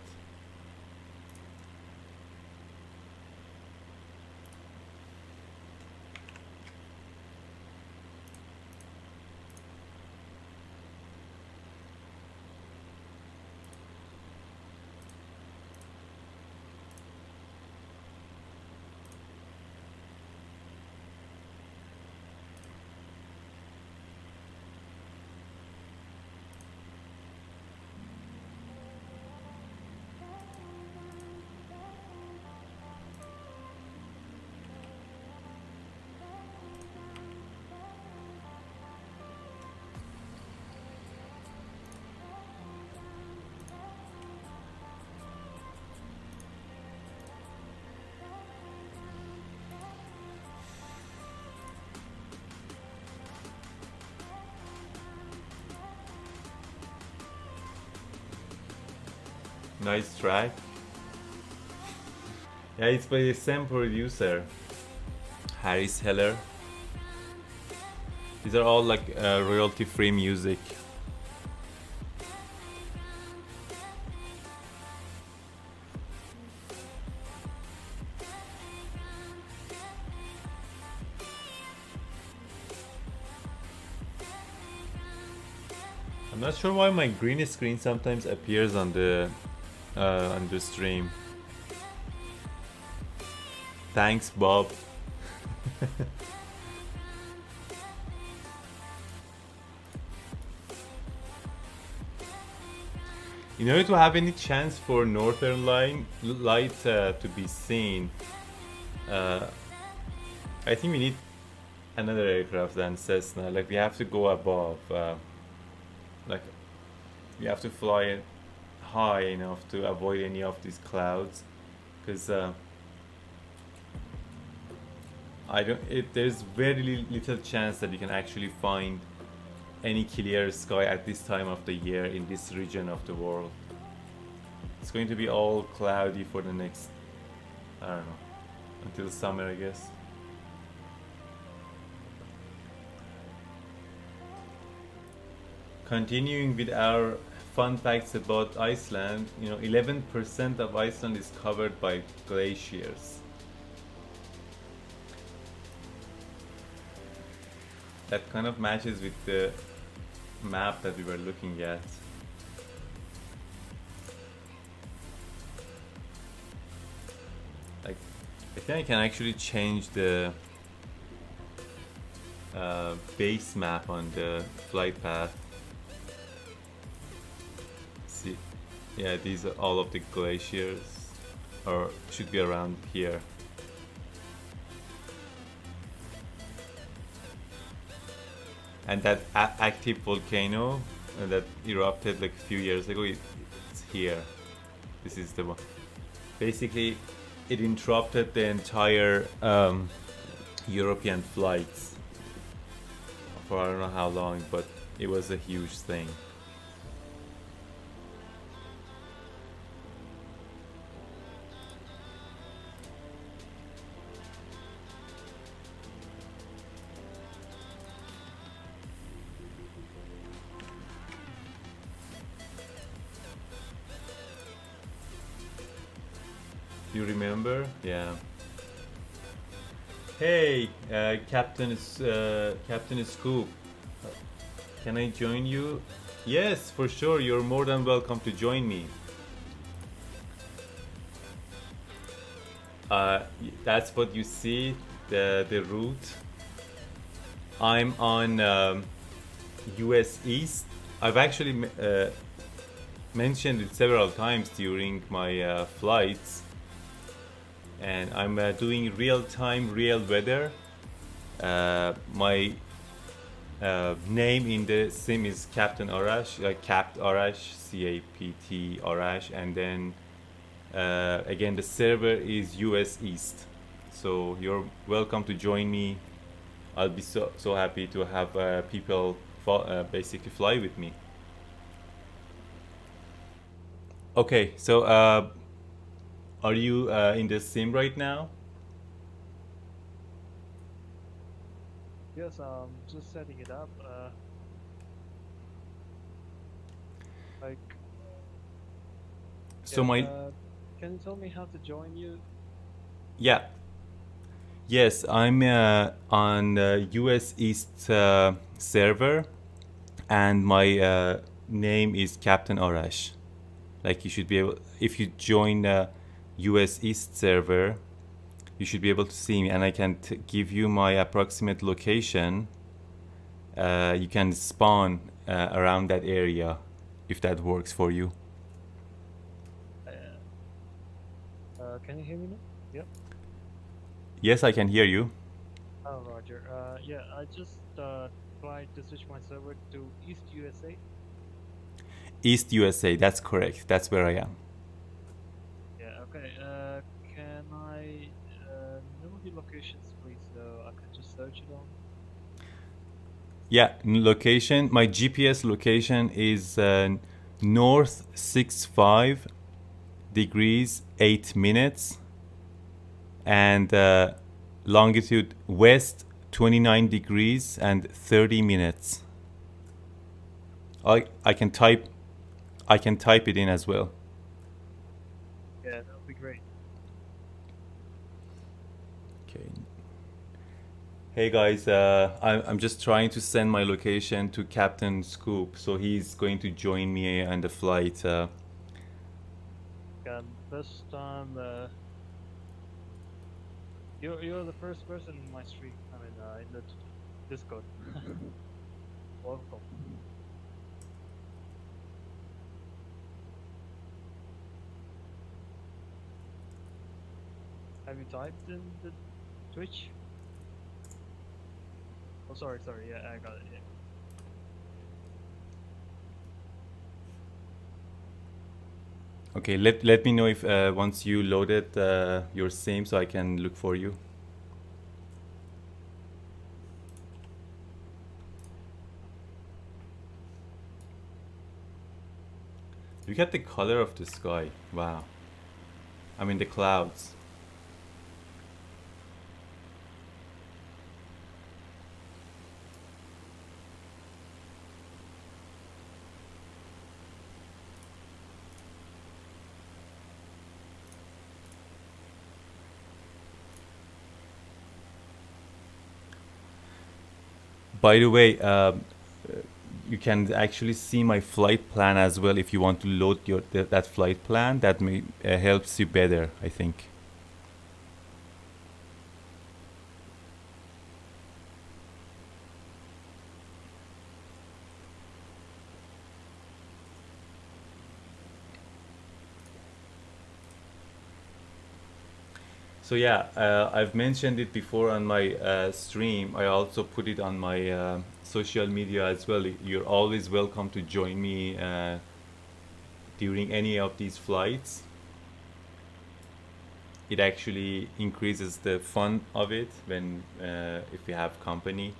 Nice track. Yeah, it's by the same producer, Harris Heller. These are all like royalty-free music. I'm not sure why my green screen sometimes appears on the stream. Thanks, Bob. In order to have any chance for northern light to be seen, uh, I think we need another aircraft than Cessna. Like we have to go above. Like we have to fly high enough to avoid any of these clouds, because I don't. There's very little chance that you can actually find any clear sky at this time of the year in this region of the world. It's going to be all cloudy for the next, I don't know, until summer, I guess. Continuing with our fun facts about Iceland, 11% of Iceland is covered by glaciers. That kind of matches with the map that we were looking at. Like, I think I can actually change the base map on the flight path. See, yeah, these are all of the glaciers, or should be around here. And that active volcano that erupted like a few years ago, it's here. This is the one. Basically, it interrupted the entire European flights for I don't know how long, but it was a huge thing. You remember? Yeah. Hey, Captain Scoop. Can I join you? Yes, for sure. You're more than welcome to join me. That's what you see, the route. I'm on US East. I've actually mentioned it several times during my flights, and I'm doing real-time, real weather. My name in the sim is Captain Arash, Capt Arash, CAPT Arash, and then again the server is US East. So you're welcome to join me. I'll be so happy to have people basically fly with me. Okay, so are you in the sim right now? Yes, just setting it up. Like, So yeah. my Can you tell me how to join you? yeah. Yes, I'm on US East server, and my name is Captain Arash. Like you should be able, if you join US East server, you should be able to see me, and I can give you my approximate location. You can spawn around that area, if that works for you. Can you hear me now? Yep. Yes, I can hear you. Oh, Roger. Yeah, I just tried to switch my server to East USA. East USA, that's correct. That's where I am. Yeah. Okay. Can I know the locations, please, so I can just search it on? Yeah, location. My GPS location is north 65 degrees 8 minutes, and longitude west 29 degrees and 30 minutes. I can type it in as well. Yeah, that would be great. Okay. Hey guys, I'm just trying to send my location to Captain Scoop, so he's going to join me on the flight. This time, you're the first person in my stream. I mean, in the Discord. Welcome. Have you typed in the Twitch? Oh, sorry. Yeah, I got it. Yeah. Okay, let me know if once you loaded your sim, so I can look for you. Look at the color of the sky. Wow. I mean the clouds. By the way, you can actually see my flight plan as well if you want to load that flight plan. That may helps you better, I think. So yeah, I've mentioned it before on my stream. I also put it on my social media as well. You're always welcome to join me during any of these flights. It actually increases the fun of it when if you have company.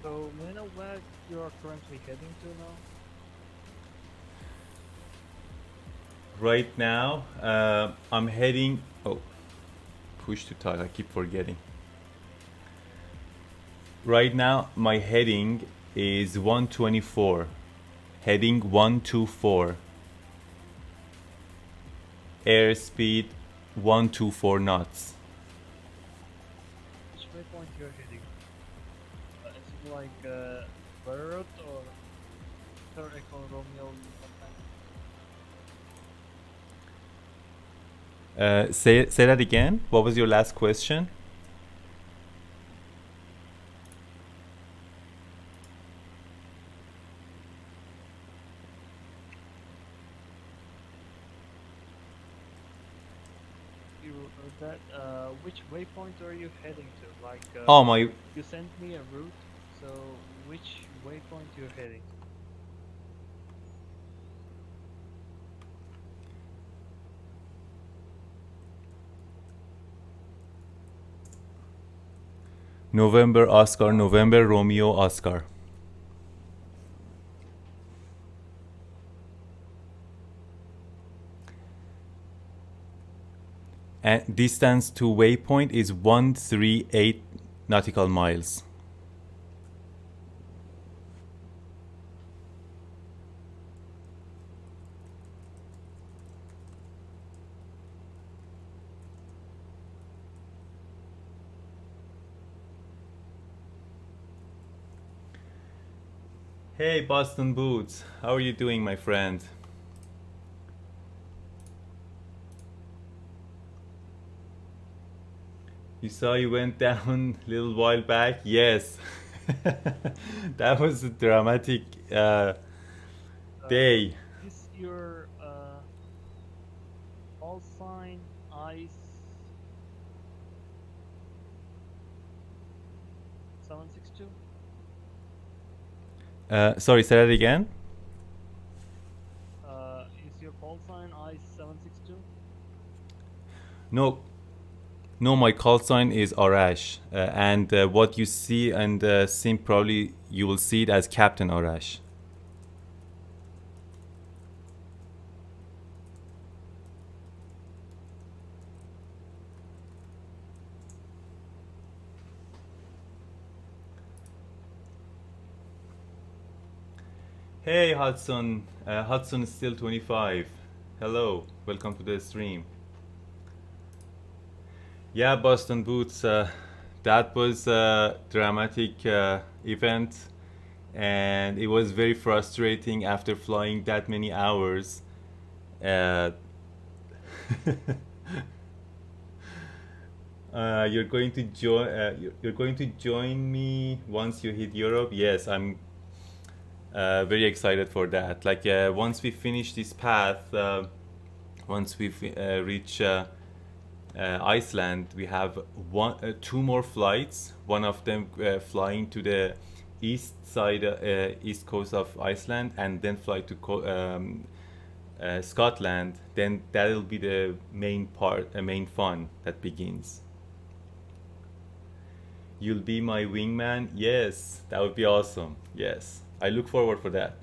So may I know where you are currently heading to now? Right now, I'm heading. Oh, push to talk. I keep forgetting. Right now, my heading is 124. Heading 124. Airspeed 124 knots. Which waypoint you're heading? Is it like Barrett or Victor Echo Romeo Uniform Tango? Say that again. What was your last question? Which waypoint are you heading to? Like, Oh my. you sent me a route, so which waypoint you're heading to? November Oscar, November Romeo Oscar. And distance to waypoint is 138 nautical miles. Hey Boston Boots, how are you doing, my friend? You saw you went down a little while back? Yes. That was a dramatic day. Is your call sign ICE 762? Sorry, say that again? Is your call sign ICE 762? No, my call sign is Arash, and what you see and sim probably you will see it as Captain Arash. Hey Hudson, Hudson is still 25. Hello, welcome to the stream. Yeah, Boston Boots, that was a dramatic event, and it was very frustrating after flying that many hours. You're going to join. You're going to join me once you hit Europe. Yes, I'm very excited for that. Like once we finish this path, once we reach Iceland, we have two more flights. One of them flying to the east side, east coast of Iceland, and then fly to Scotland. Then that'll be the main part, main fun that begins. You'll be my wingman? Yes, that would be awesome. Yes, I look forward for that.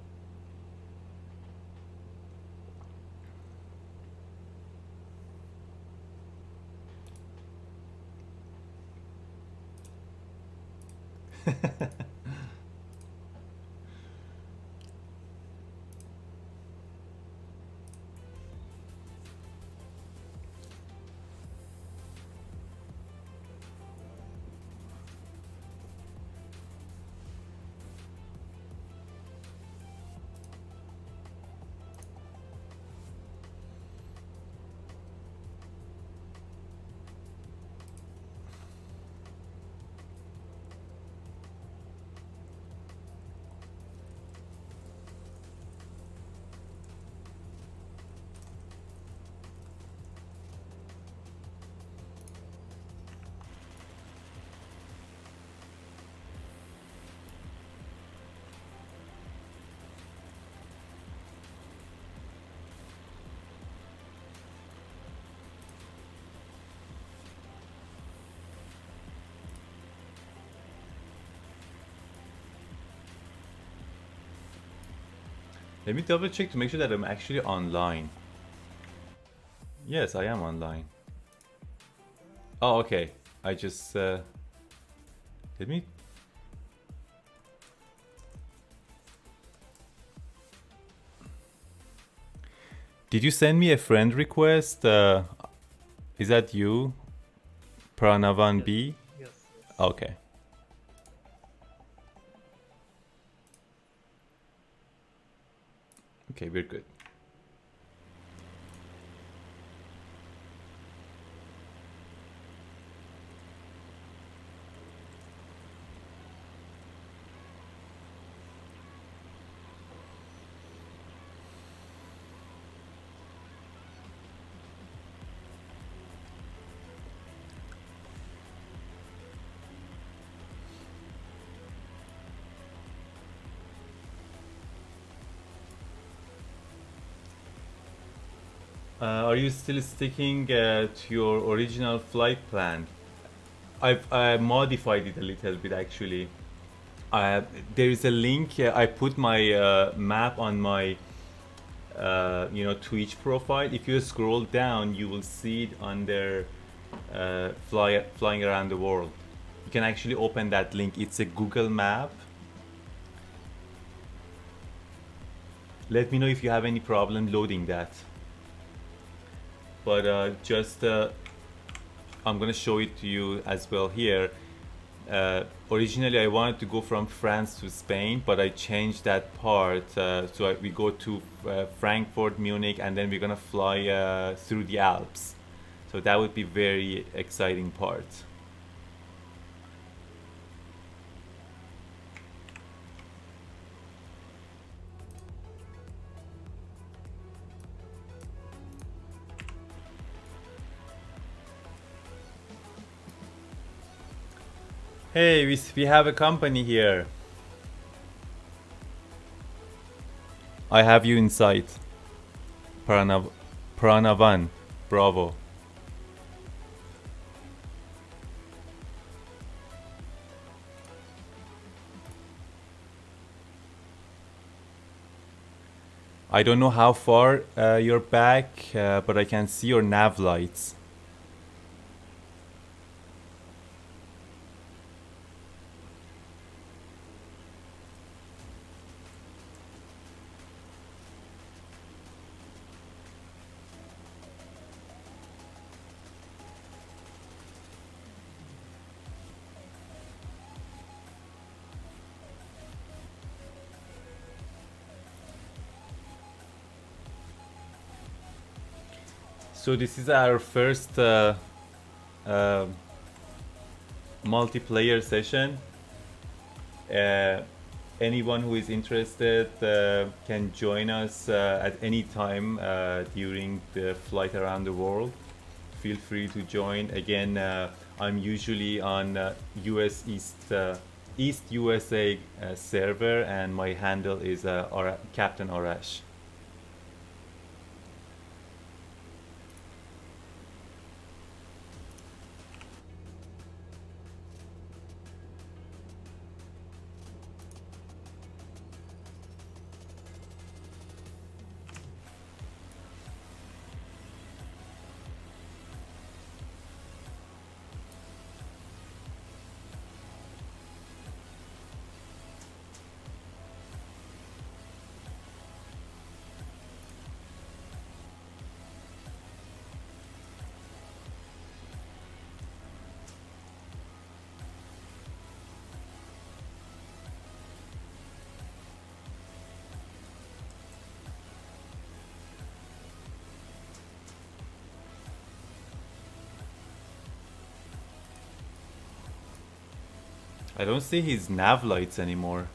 Let me double check to make sure that I'm actually online. Yes, I am online. Oh, okay. I just let me. Did you send me a friend request? Is that you, Pranavan Yes. B? Yes. Okay. Okay, we're good. Are you still sticking to your original flight plan? I've modified it a little bit actually. There is a link. I put my map on my Twitch profile. If you scroll down, you will see it under flying around the world. You can actually open that link. It's a Google map. Let me know if you have any problem loading that. But I'm gonna show it to you as well here. Originally I wanted to go from France to Spain, but I changed that part. We go to Frankfurt, Munich, and then we're gonna fly through the Alps. So that would be very exciting part. Hey, we have a company here. I have you in sight. Pranavan, bravo. I don't know how far you're back, but I can see your nav lights. So this is our first multiplayer session. Anyone who is interested can join us at any time during the flight around the world. Feel free to join. Again, I'm usually on US East USA server, and my handle is Captain Arash. I don't see his nav lights anymore.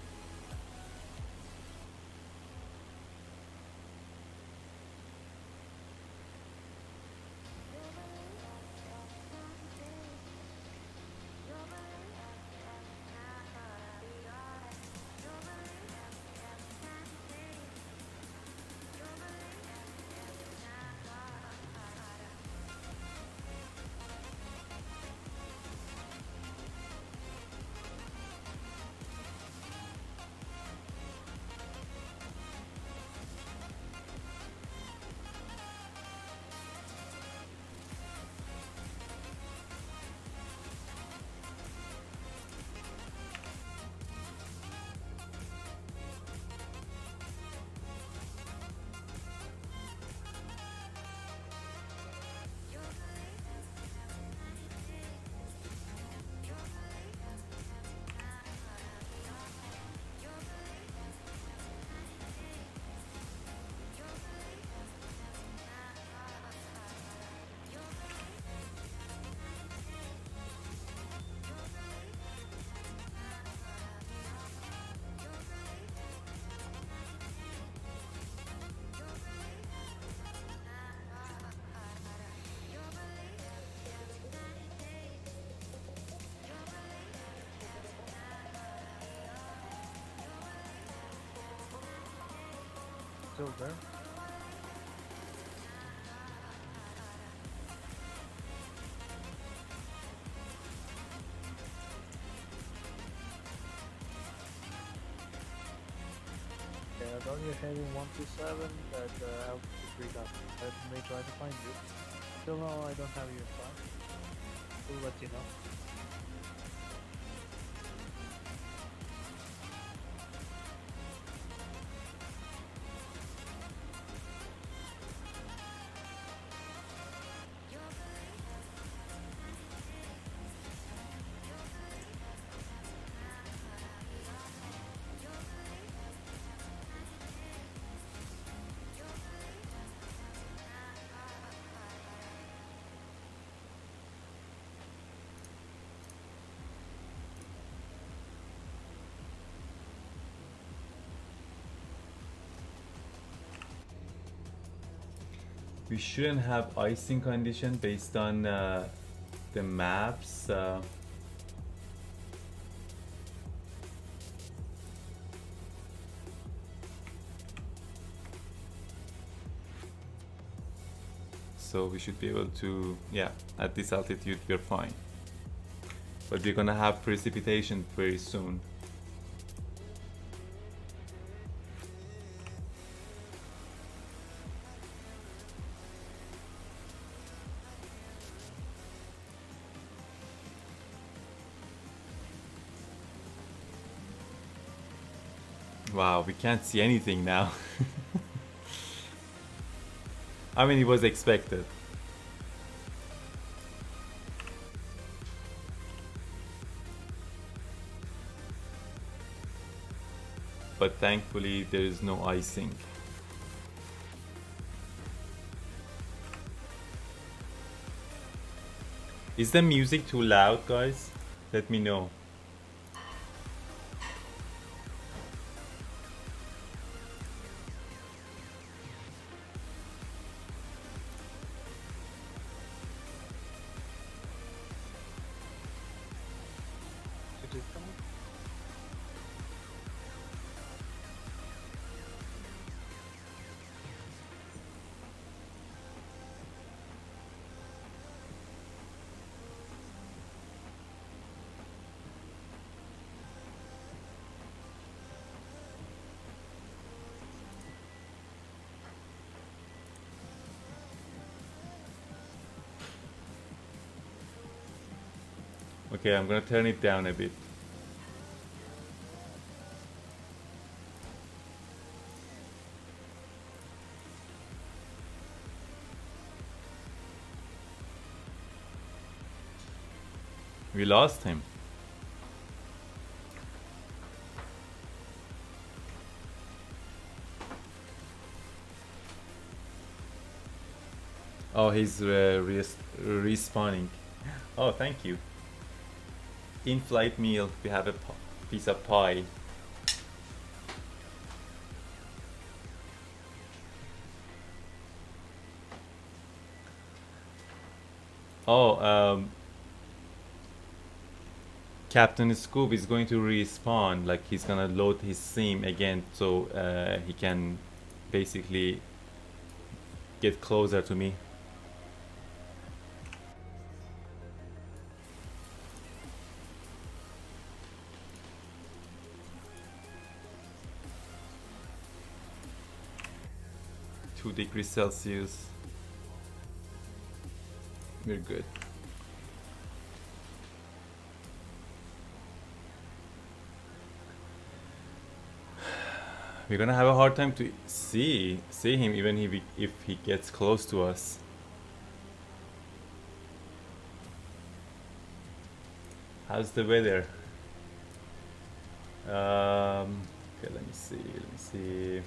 still there? Yeah, on your heading 127 at altitude 3000. I may try to find you. Till now I don't have you in front. We'll let you know. We shouldn't have icing condition based on the maps. So we should be able to, yeah, at this altitude we're fine. But we're gonna have precipitation very soon. Wow, we can't see anything now. I mean, it was expected. But thankfully, there is no icing. Is the music too loud, guys? Let me know. It is coming. Okay, I'm gonna turn it down a bit. We lost him. Oh, he's respawning. Oh, thank you. In-flight meal. We have a piece of pie. Oh, Captain Scoop is going to respawn. Like, he's gonna load his sim again, so he can basically get closer to me. °C. We're good. We're gonna have a hard time to see him even if he gets close to us. How's the weather? Okay, let me see.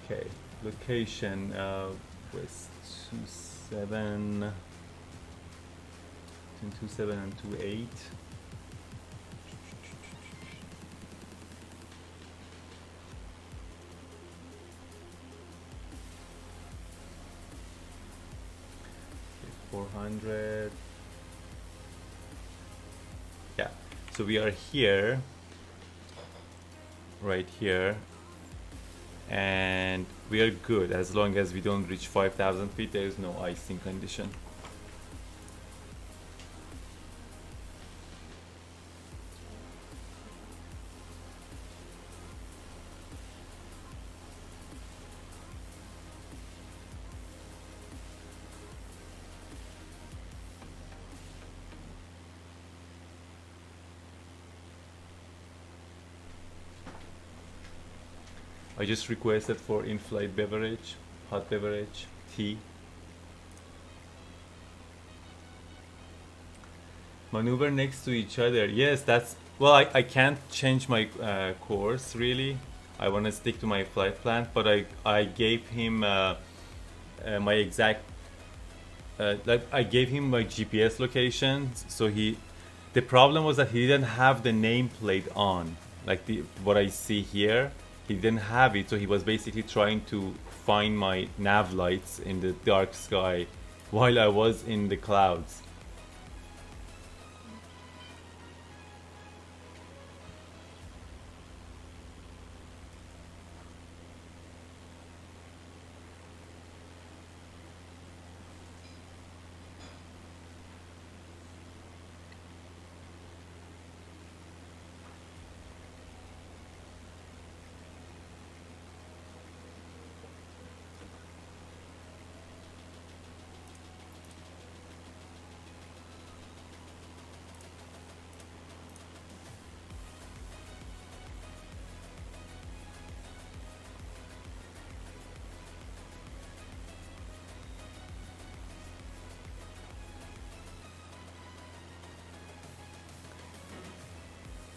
Okay, location West 27, between 27 and 28. Okay, 400. Yeah, so we are here. right here, and we are good as long as we don't reach 5,000 feet. There is no icing condition. I just requested for in-flight beverage, hot beverage, tea. Maneuver next to each other. Yes, that's, well, I can't change my course really. I want to stick to my flight plan, but I gave him my exact, like I gave him my GPS location. So the problem was that he didn't have the nameplate on, like what I see here. He didn't have it, so he was basically trying to find my nav lights in the dark sky while I was in the clouds.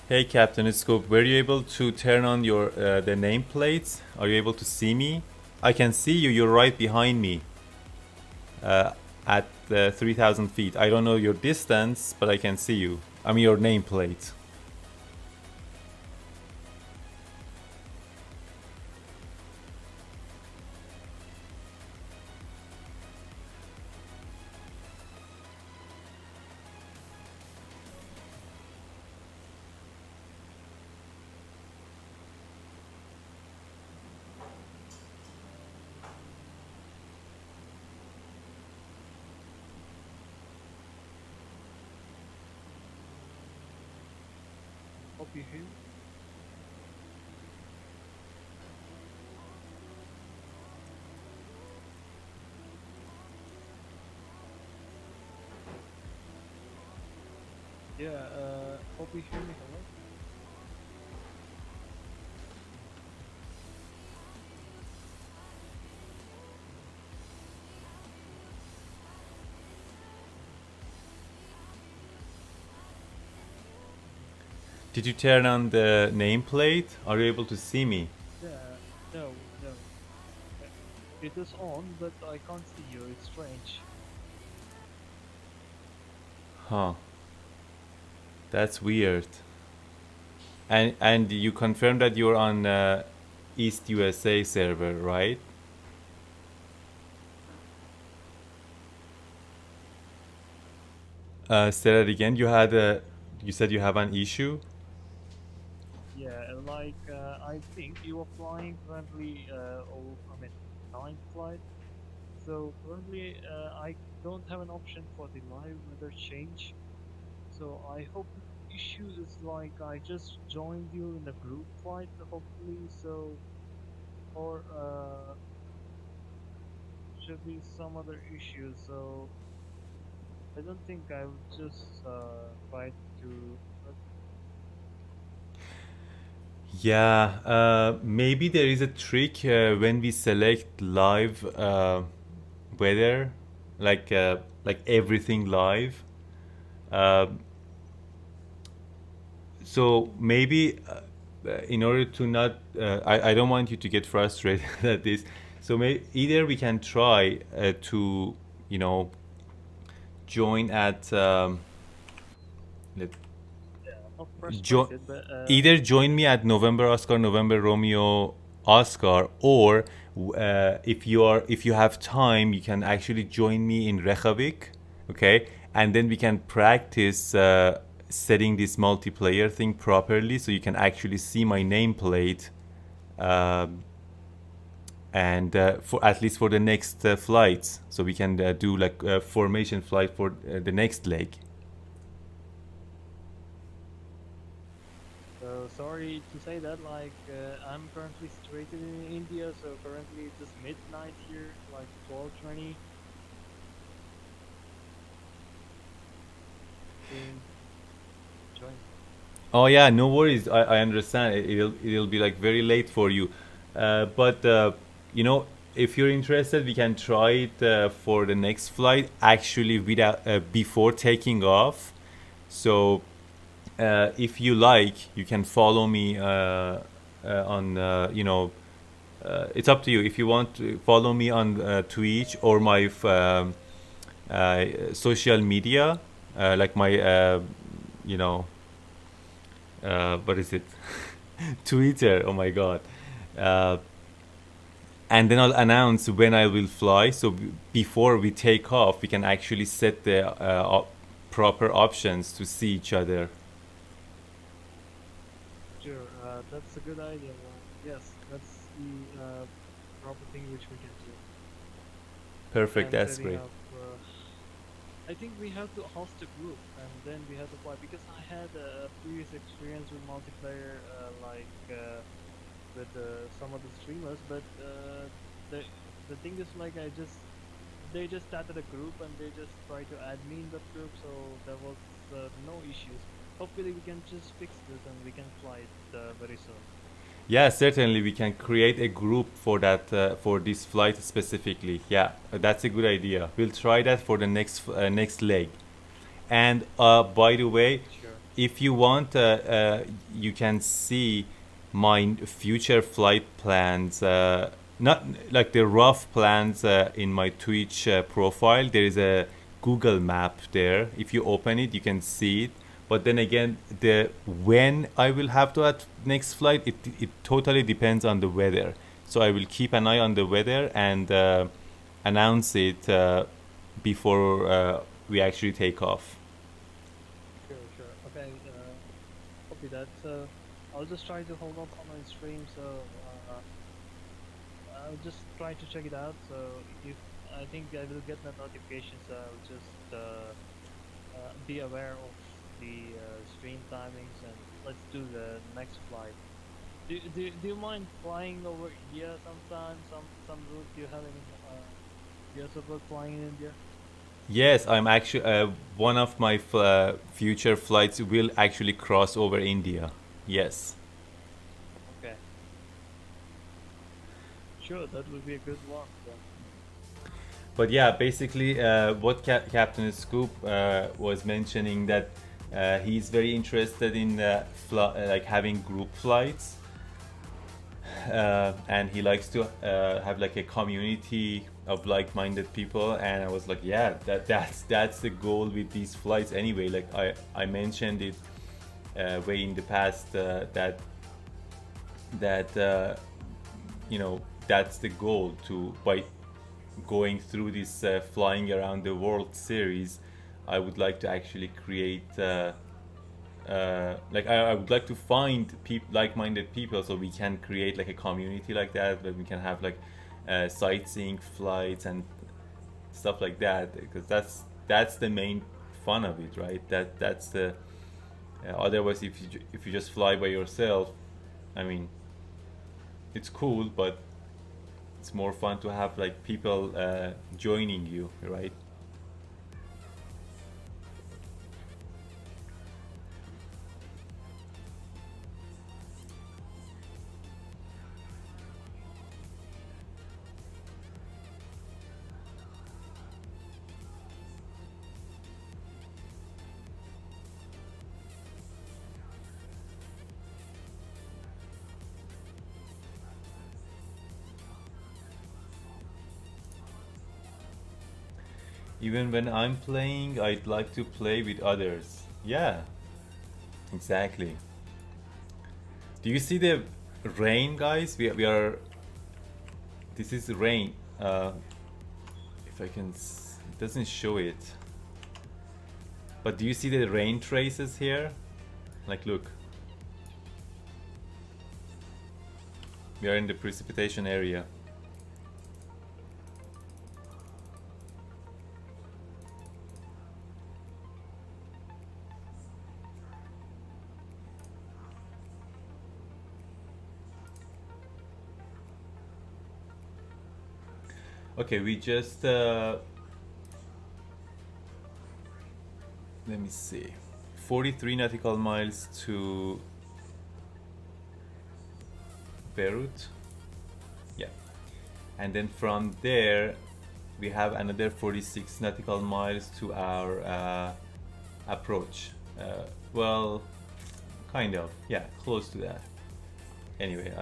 Hey Captain Scope, were you able to turn on your the nameplates? Are you able to see me? I can see you, you're right behind me at 3,000 feet. I don't know your distance, but I can see you. I mean your nameplate. Hope you hear. Yeah, hope you hear me. Hello. Did you turn on the nameplate? Are you able to see me? Yeah, no. It is on, but I can't see you. It's strange. Huh. That's weird. And you confirmed that you're on East USA server, right? Say that again. You said you have an issue. Yeah, like I think you are flying currently, night flight. So currently, I don't have an option for the live weather change. So I hope the issue is like I just joined you in a group flight, hopefully. So, or should be some other issue. So I don't think I would just try to. Yeah, maybe there is a trick when we select live weather, like everything live. Uh, so maybe in order to not, I don't want you to get frustrated at this. So either we can try to, join at let Not jo- frustrated, but either join me at November Oscar, November Romeo Oscar, or if you have time, you can actually join me in Reykjavík, okay? And then we can practice setting this multiplayer thing properly so you can actually see my nameplate, and for at least for the next flights, so we can do like a formation flight for the next leg. So sorry to say that, like I'm currently situated in India, so currently it is midnight here, like 12:20. Join. Oh yeah, no worries. I understand. It'll be like very late for you, but you know, if you're interested, we can try it for the next flight. Actually, without before taking off. So if you like, you can follow me on you know. It's up to you. If you want to follow me on Twitch or my social media, like my you know. What is it? Twitter. Oh my god. Uh, and then I'll announce when I will fly. So before we take off, we can actually set the proper options to see each other. Sure, that's a good idea. Yes, that's the proper thing which we can do. Perfect. And That's setting great. up, I think we have to host a group and then we have to fly, because I had a previous experience with multiplayer, with some of the streamers, but the the thing is, like, they just started a group and they just try to add me in that group, so there was no issues. Hopefully we can just fix this and we can fly it very soon. Yeah, certainly we can create a group for that for this flight specifically. Yeah, that's a good idea. We'll try that for the next leg. And by the way, Sure. if you want, you can see my future flight plans. Not like the rough plans in my Twitch profile. There is a Google map there. If you open it, you can see it. But then again, the when I will have that next flight, it totally depends on the weather. So I will keep an eye on the weather and announce it before we actually take off. Sure, sure. Okay, copy that. So I'll just try to hold up on my stream. So I'll just try to check it out. So if I think I will get the notifications, I'll just be aware of the stream timings, and let's do the next flight. Do you mind flying over here sometime? Some route you have in you're supposed flying in India? Yes, I'm actually one of my future flights will actually cross over India. Yes. Okay. Sure, that would be a good one. Then. But yeah, basically, what Captain Scoop was mentioning, that he's very interested in like having group flights, and he likes to have like a community of like-minded people. And I was like, yeah, that's the goal with these flights anyway. Like I mentioned it way in the past, that you know, that's the goal, to by going through this flying around the world series. I would like to actually create like I would like to find like-minded people, so we can create like a community like that, where we can have like sightseeing flights and stuff like that, because that's the main fun of it, right? That's the otherwise, if you just fly by yourself, I mean, it's cool, but it's more fun to have like people joining you, right? Even when I'm playing, I'd like to play with others. Yeah, exactly. Do you see the rain, guys? We are. This is rain. If I can, it doesn't show it. But do you see the rain traces here? Like, look. We are in the precipitation area. Okay, we just let me see, 43 nautical miles to Beirut. Yeah, and then from there we have another 46 nautical miles to our approach. Well, kind of, yeah, close to that. Anyway,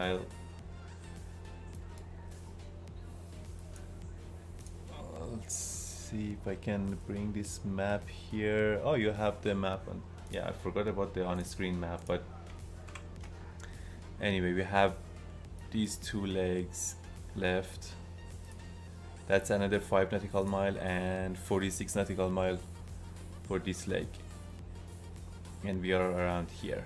let's see if I can bring this map here. Oh, you have the map on. Yeah, I forgot about the on-screen map, but anyway, we have these two legs left. That's another 5 nautical mile and 46 nautical mile for this leg, and we are around here.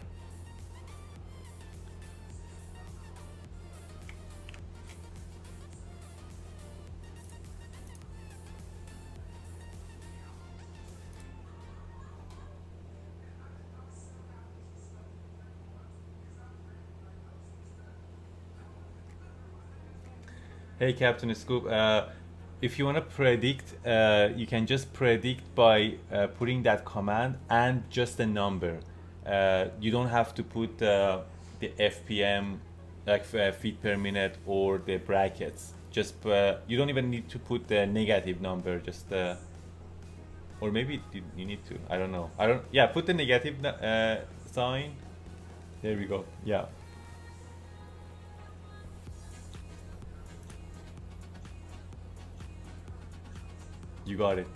Hey Captain Scoop, if you want to predict, you can just predict by putting that command and just a number. You don't have to put the FPM, like feet per minute, or the brackets. Just you don't even need to put the negative number. Just or maybe you need to. I don't know. Yeah, put the negative sign. There we go. Yeah. You got it.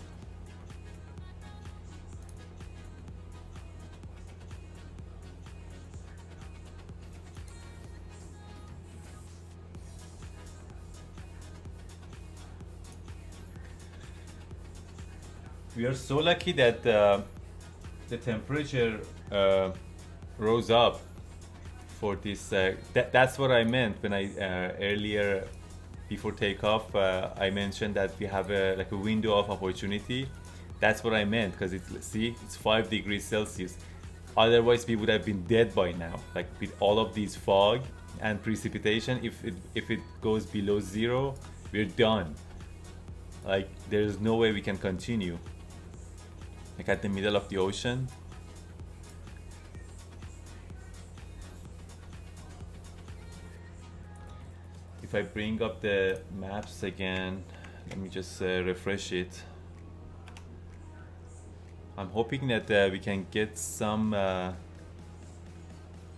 We are so lucky that the temperature rose up for this. That's what I meant when I earlier, before takeoff, I mentioned that we have like a window of opportunity. That's what I meant, because it's 5 degrees Celsius. Otherwise, we would have been dead by now. Like with all of these fog and precipitation, if it goes below 0, we're done. Like there's no way we can continue. Like at the middle of the ocean. If I bring up the maps again, let me just refresh it. I'm hoping that we can get some,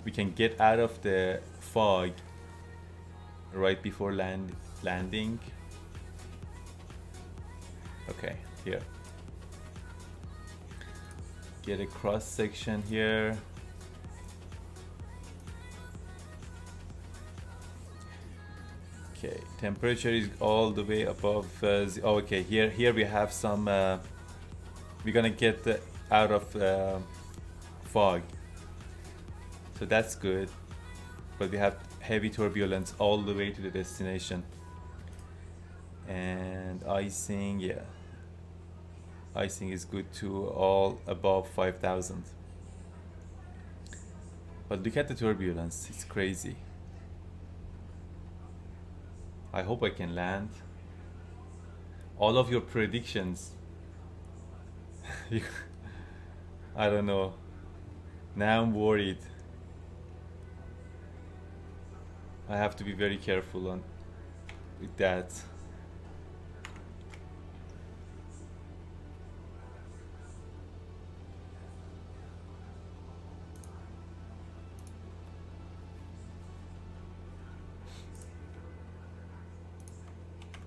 we can get out of the fog right before landing. Okay, here. Get a cross section here. Okay, temperature is all the way above. Okay, here we have some. We're gonna get out of fog, so that's good. But we have heavy turbulence all the way to the destination, and icing, yeah, icing is good too, all above 5,000. But look at the turbulence; it's crazy. I hope I can land. All of your predictions. I don't know. Now I'm worried. I have to be very careful with that.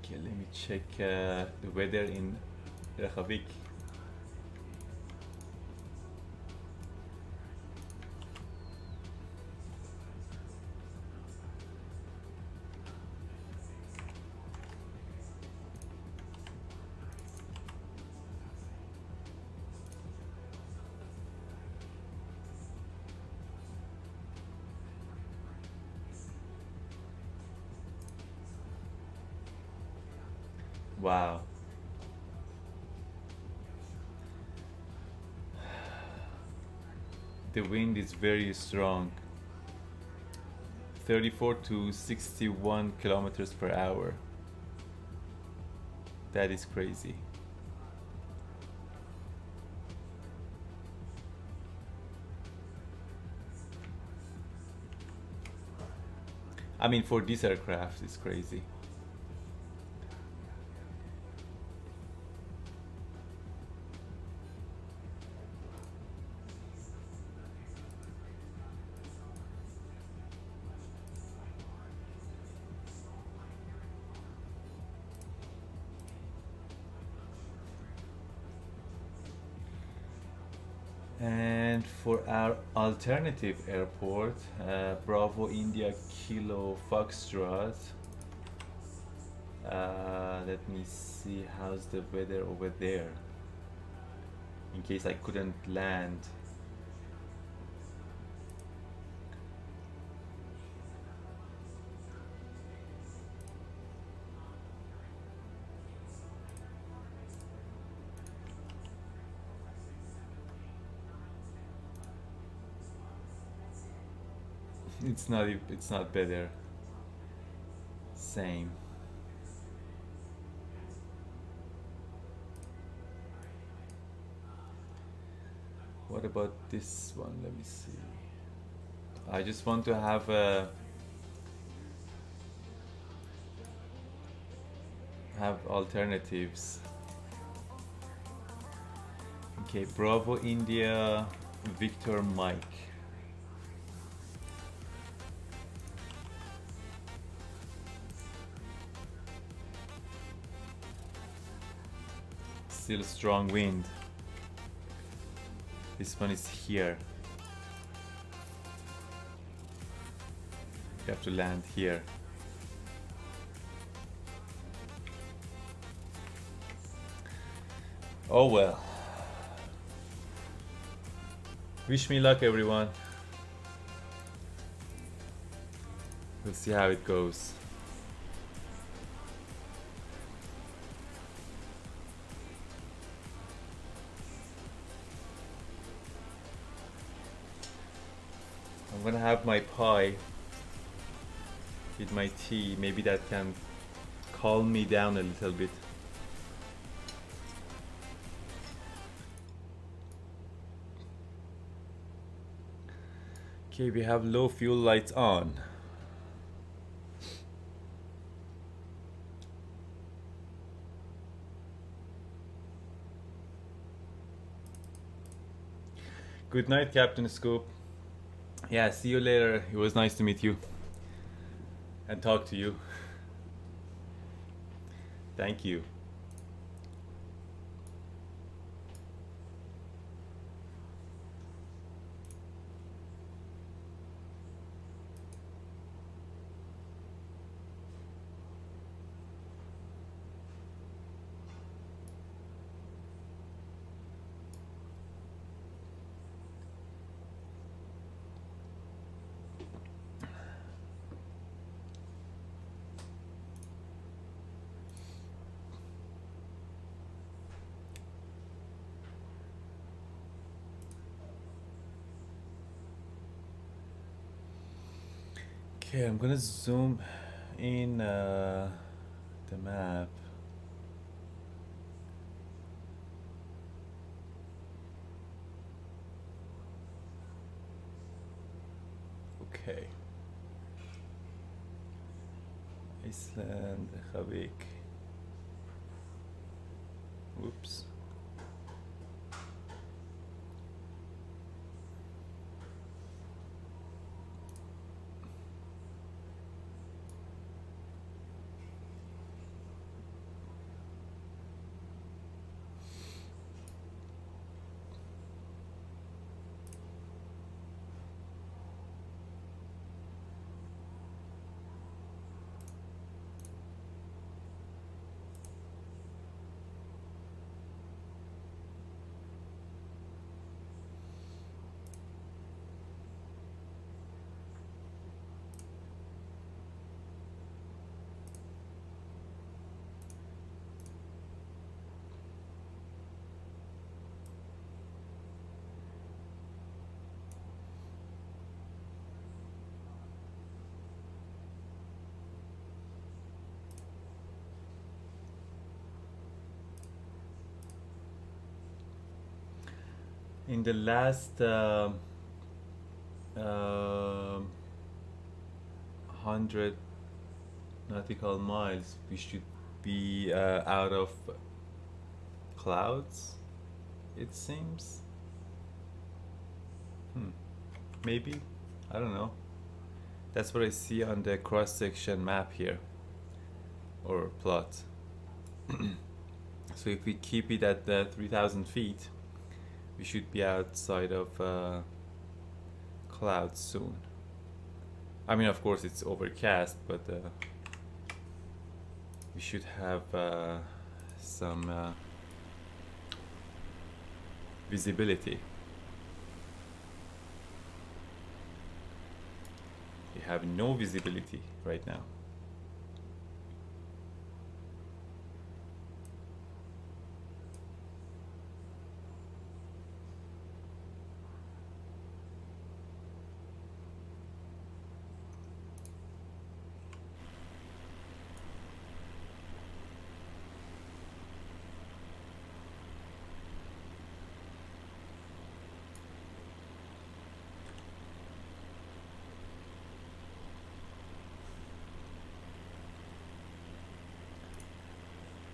Okay, let me check the weather in Reykjavík. Wow. The wind is very strong. 34 to 61 kilometers per hour. That is crazy. I mean, for this aircraft, it's crazy. And for our alternative airport, Bravo India Kilo Foxtrot. Let me see how's the weather over there, in case I couldn't land. It's not better. Same. What about this one? Let me see. I just want to have alternatives. Okay, Bravo India Victor Mike. Still strong wind. This one is here. You have to land here. Oh well. Wish me luck, everyone. We'll see how it goes. I'm gonna have my pie with my tea. Maybe that can calm me down a little bit. Okay, we have low fuel lights on. Good night, Captain Scoop. Yeah, see you later. It was nice to meet you and talk to you. Thank you. Okay, I'm gonna zoom in the map. Okay. Iceland, Reykjavík. Whoops. in the last 100 nautical miles, we should be out of clouds, it seems. Maybe, I don't know. That's what I see on the cross-section map here, or plot. So if we keep it at 3,000 feet, we should be outside of clouds soon. I mean, of course it's overcast, but we should have some visibility. We have no visibility right now.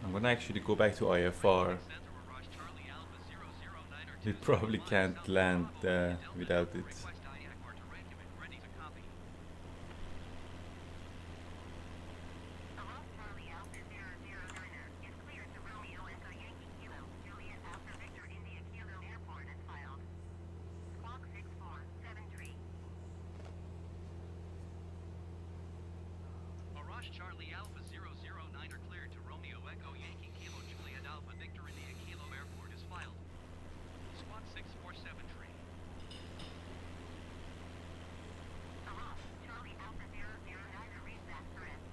I'm gonna actually go back to IFR. We probably can't land without it. Hello, Charlie Alpha 009er. Is cleared to Romeo Echo Yankee Kilo, Juliet Alpha Victor India Kilo Airport as filed. Squawk 6473. Arash Charlie Alpha 009er cleared to Romeo Echo Yankee Kilo Juliet Alpha Victor India Kilo Airport is filed. Squawk 6473. Hello, Charlie Alpha 009er reads that correct.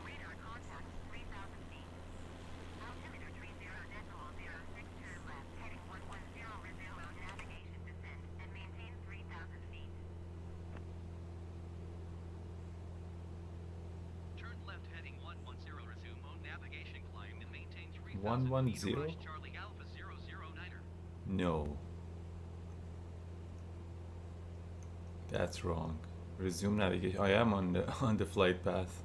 Radar contact 3,000 feet. Altimeter 30.006 turn left, heading 110, resume on navigation descent, and maintain 3,000 feet. Turn left heading 110, resume on navigation climb and maintain 3,000 110? feet. Arash Charlie Alpha 009er. No. That's wrong. Resume navigation. I am on the on the flight path.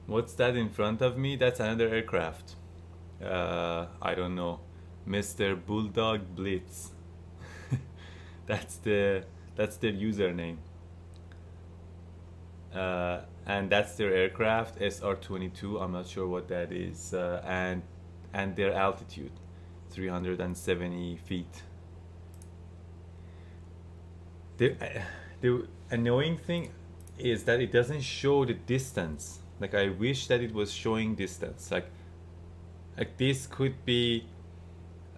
What's that in front of me? That's another aircraft. I don't know. Mr. Bulldog Blitz. That's their username. And that's their aircraft, SR-22. I'm not sure what that is. And their altitude, 370 feet. The annoying thing is that it doesn't show the distance. Like, I wish that it was showing distance. Like this could be,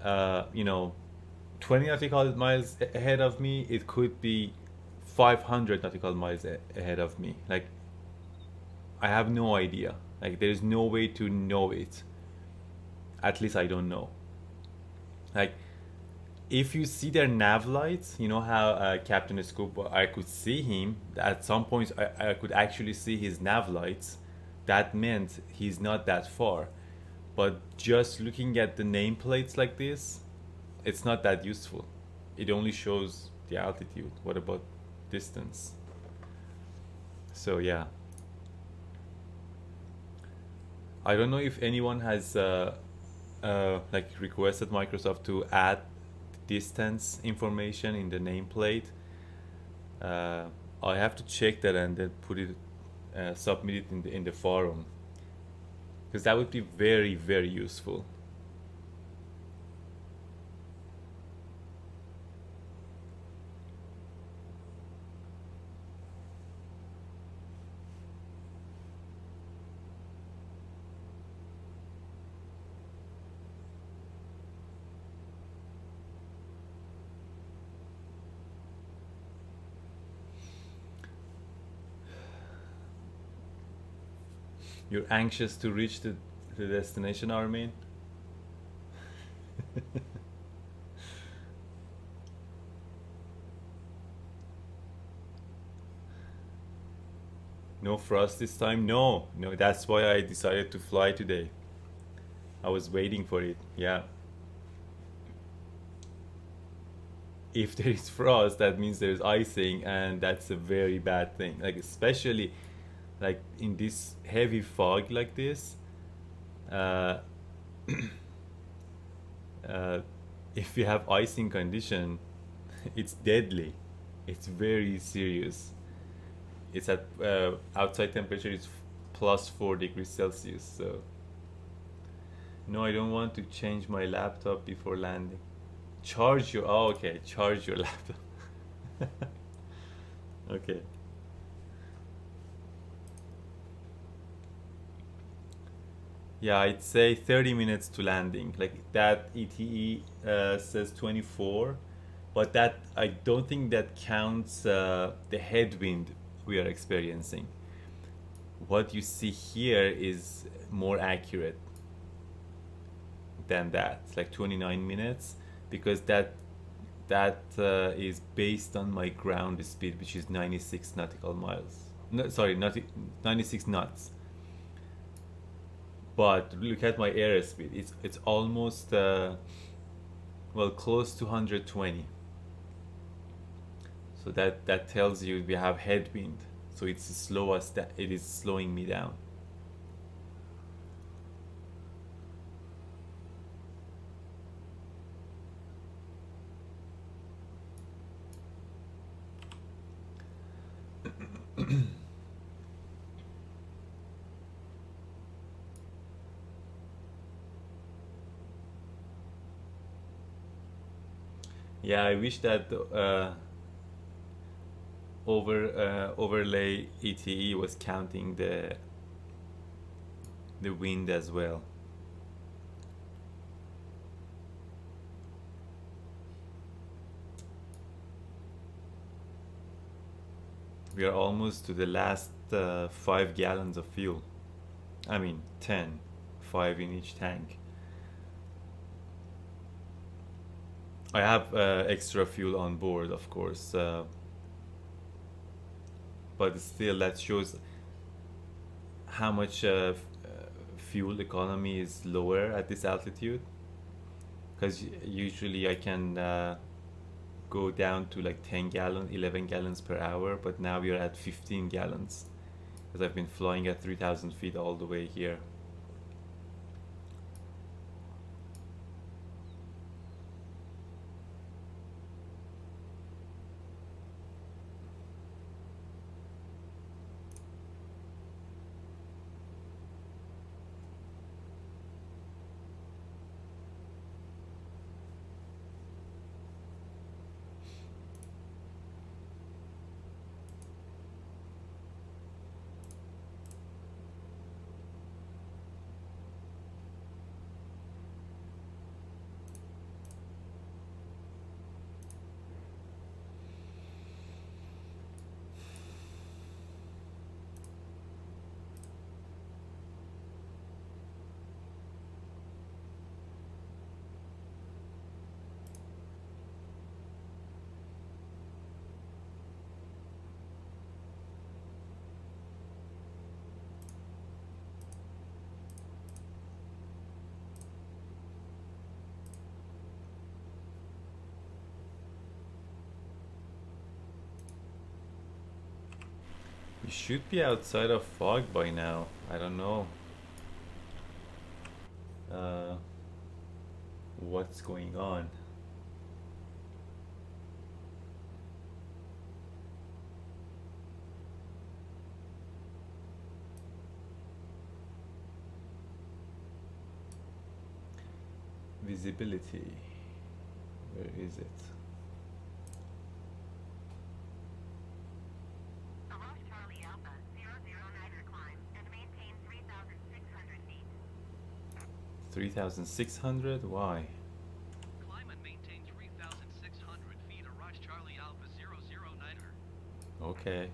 20 nautical miles ahead of me. It could be 500 nautical miles ahead of me. Like, I have no idea. Like, there is no way to know it. At least I don't know. Like, if you see their nav lights, you know how Captain Scoop, I could see him. At some points, I could actually see his nav lights. That meant he's not that far. But just looking at the nameplates like this, it's not that useful. It only shows the altitude. What about distance? So yeah. I don't know if anyone has requested Microsoft to add distance information in the nameplate. I have to check that and then put it, submit it in the forum, because that would be very, very useful. You're anxious to reach the destination, Armin? No frost this time? No, no, that's why I decided to fly today. I was waiting for it, yeah. If there is frost, that means there's icing, and that's a very bad thing. Like, especially like in this heavy fog like this, uh, uh, if you have icing condition, it's deadly. It's very serious. It's at outside temperature is plus 4 degrees Celsius. So no, I don't want to change my laptop before landing. Charge your okay, charge your laptop. Okay. Yeah, I'd say 30 minutes to landing. Like that ETE says 24, but that I don't think that counts the headwind we are experiencing. What you see here is more accurate than that. It's like 29 minutes because that is based on my ground speed, which is 96 nautical miles. No, sorry, not 96 knots. But look at my airspeed. It's almost well, close to 120. So that tells you we have headwind. So it's slow as that it is slowing me down. Yeah, I wish that overlay ETE was counting the wind as well. We are almost to the last 5 gallons of fuel. I mean 10, 5 in each tank. I have extra fuel on board, of course, but still that shows how much fuel economy is lower at this altitude. Because usually I can go down to like 10 gallons, 11 gallons per hour, but now we are at 15 gallons because I've been flying at 3,000 feet all the way here. We should be outside of fog by now. I don't know what's going on. Visibility. Where is it? Arrow Charlie Alpha 009er climb and maintain 3,600 feet. 3,600? Why? Climb and maintain 3,600 feet. Arise Charlie Alpha 009er. Okay.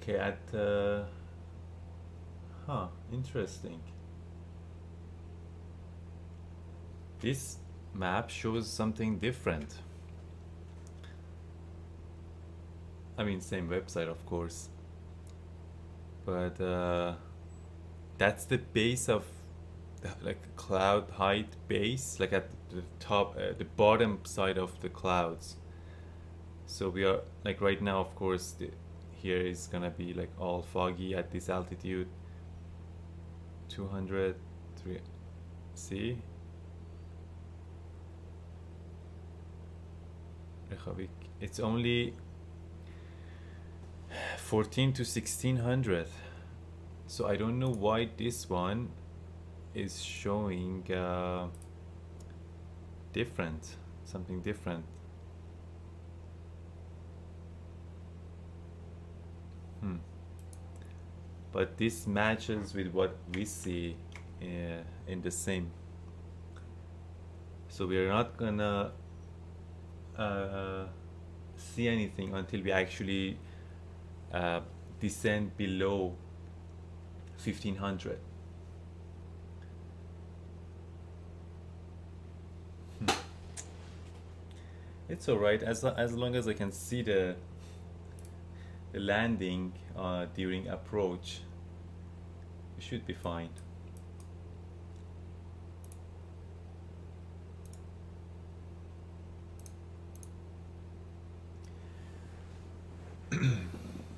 Okay, at interesting. This map shows something different. I mean, same website, of course, but that's the base of like cloud height base, like at the top, the bottom side of the clouds. So we are like right now, of course, here is gonna be like all foggy at this altitude. 200, see? Reykjavík. It's only 14 to 1600. So I don't know why this one is showing different, something different. But this matches with what we see in the sim. So we are not gonna see anything until we actually descend below 1500. It's alright as long as I can see the landing during approach. It should be fine.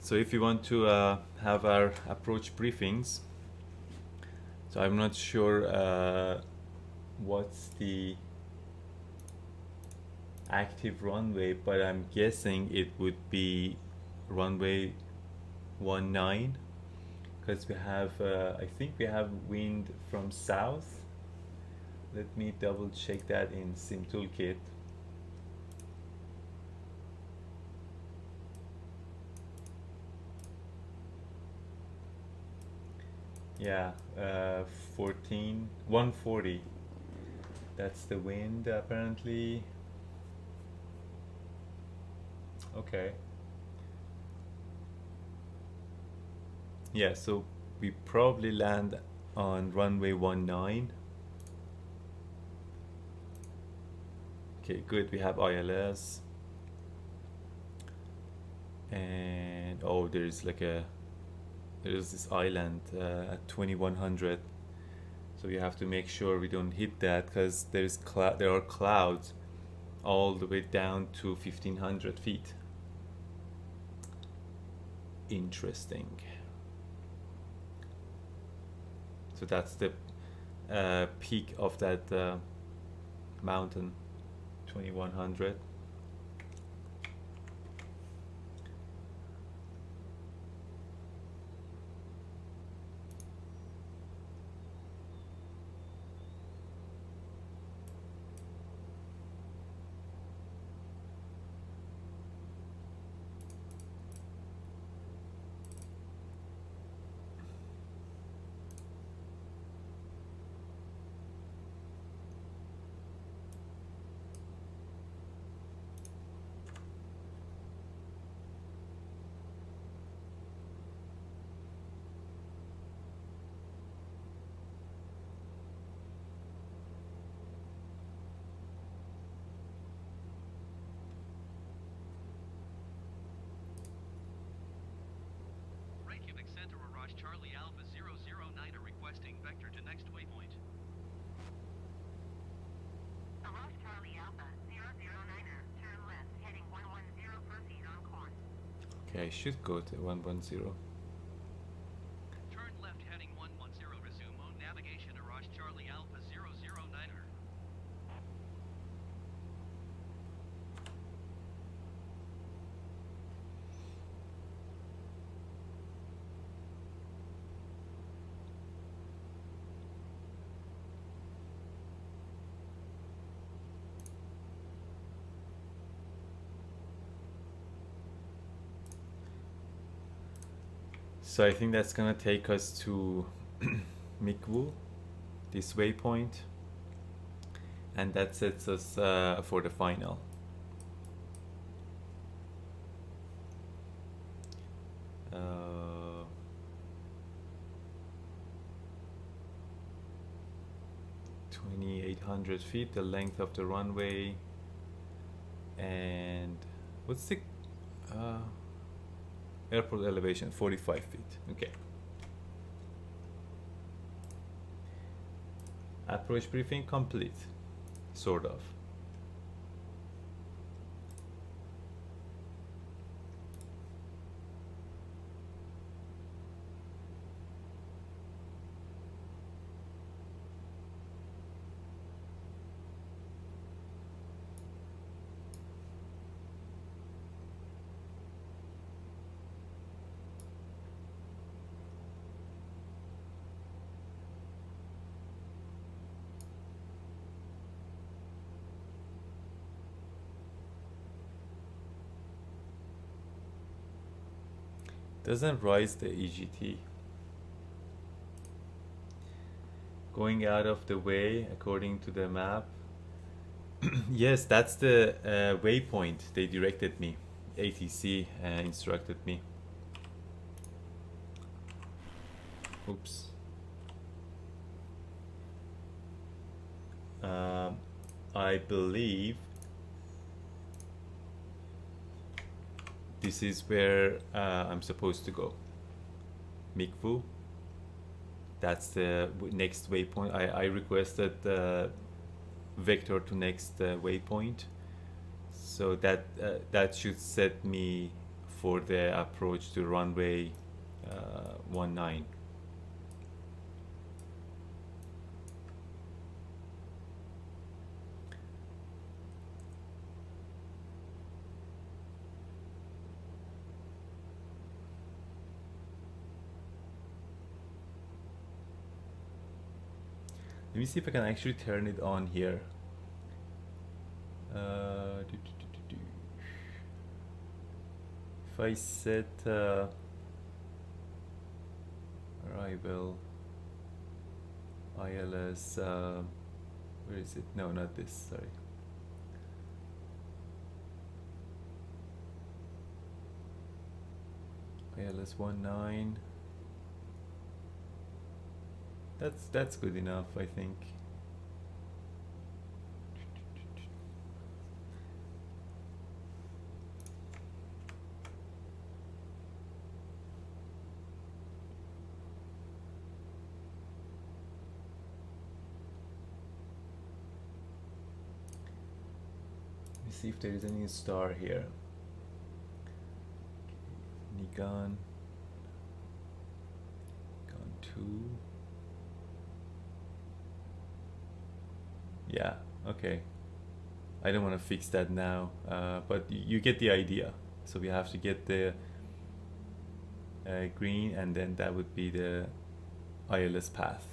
So if you want to have our approach briefings, so I'm not sure what's the active runway, but I'm guessing it would be runway 19, because we have I think we have wind from south. Let me double check that in Sim Toolkit. Yeah, 140. That's the wind apparently. Okay. Yeah, so we probably land on runway 19. Okay, good. We have ILS. And oh, there's this island at 2100. So we have to make sure we don't hit that, because there are clouds all the way down to 1500 feet. Interesting. So that's the peak of that mountain, 2100. Reykjavík Center, Mirage Charlie Alpha 009 are requesting vector to next waypoint. Mirage Charlie Alpha 009er, turn left, heading 110, proceed on course. Okay, I should go to 110. Turn left heading 110, resume on navigation Mirage Charlie Alpha 009er. So I think that's gonna take us to Mikwu, this waypoint, and that sets us for the final. 2,800 feet, the length of the runway. And what's the airport elevation? 45 feet. Okay. Approach briefing complete. Sort of. Doesn't rise the EGT. Going out of the way according to the map. Yes, that's the waypoint they directed me. ATC instructed me. Oops. I believe this is where I'm supposed to go. Mikvu. That's the next waypoint. I requested the vector to next waypoint, so that that should set me for the approach to runway 19. Let me see if I can actually turn it on here. If I set arrival ILS, where is it? No, not this, sorry. ILS 19. That's good enough, I think. Let me see if there is any star here. Nigan 2. Yeah, okay. I don't want to fix that now, but you get the idea. So we have to get the green, and then that would be the ILS path.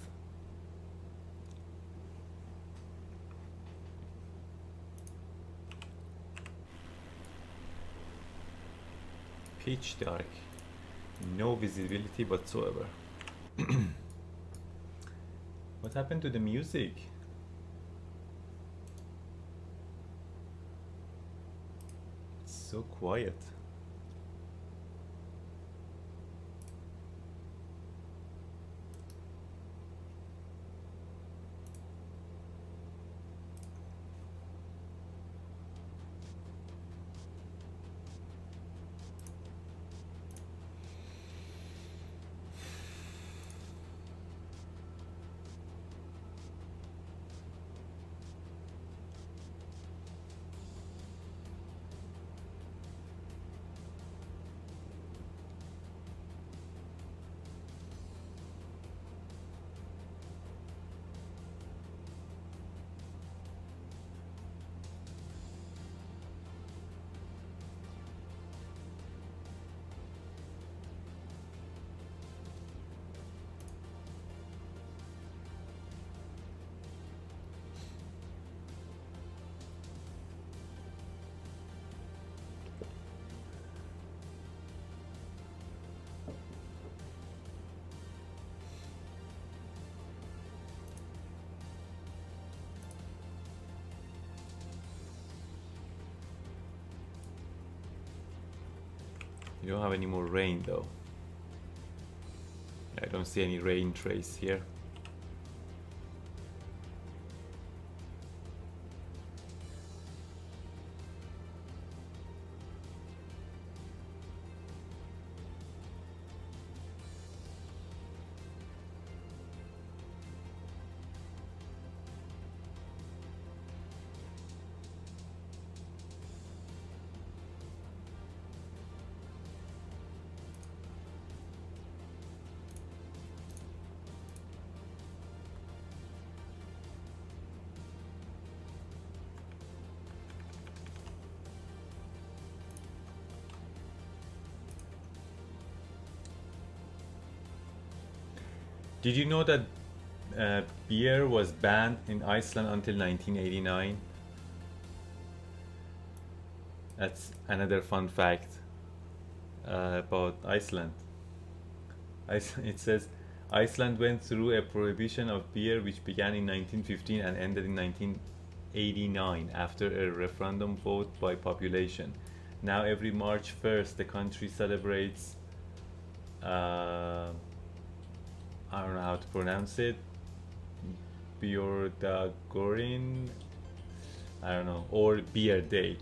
Pitch dark. No visibility whatsoever. What happened to the music? So quiet. You don't have any more rain though. I don't see any rain trace here. Did you know that beer was banned in Iceland until 1989? That's another fun fact about Iceland. It says Iceland went through a prohibition of beer which began in 1915 and ended in 1989 after a referendum vote by population. Now every March 1st the country celebrates I don't know how to pronounce it. Bjordagorin, I don't know, or Beer Day,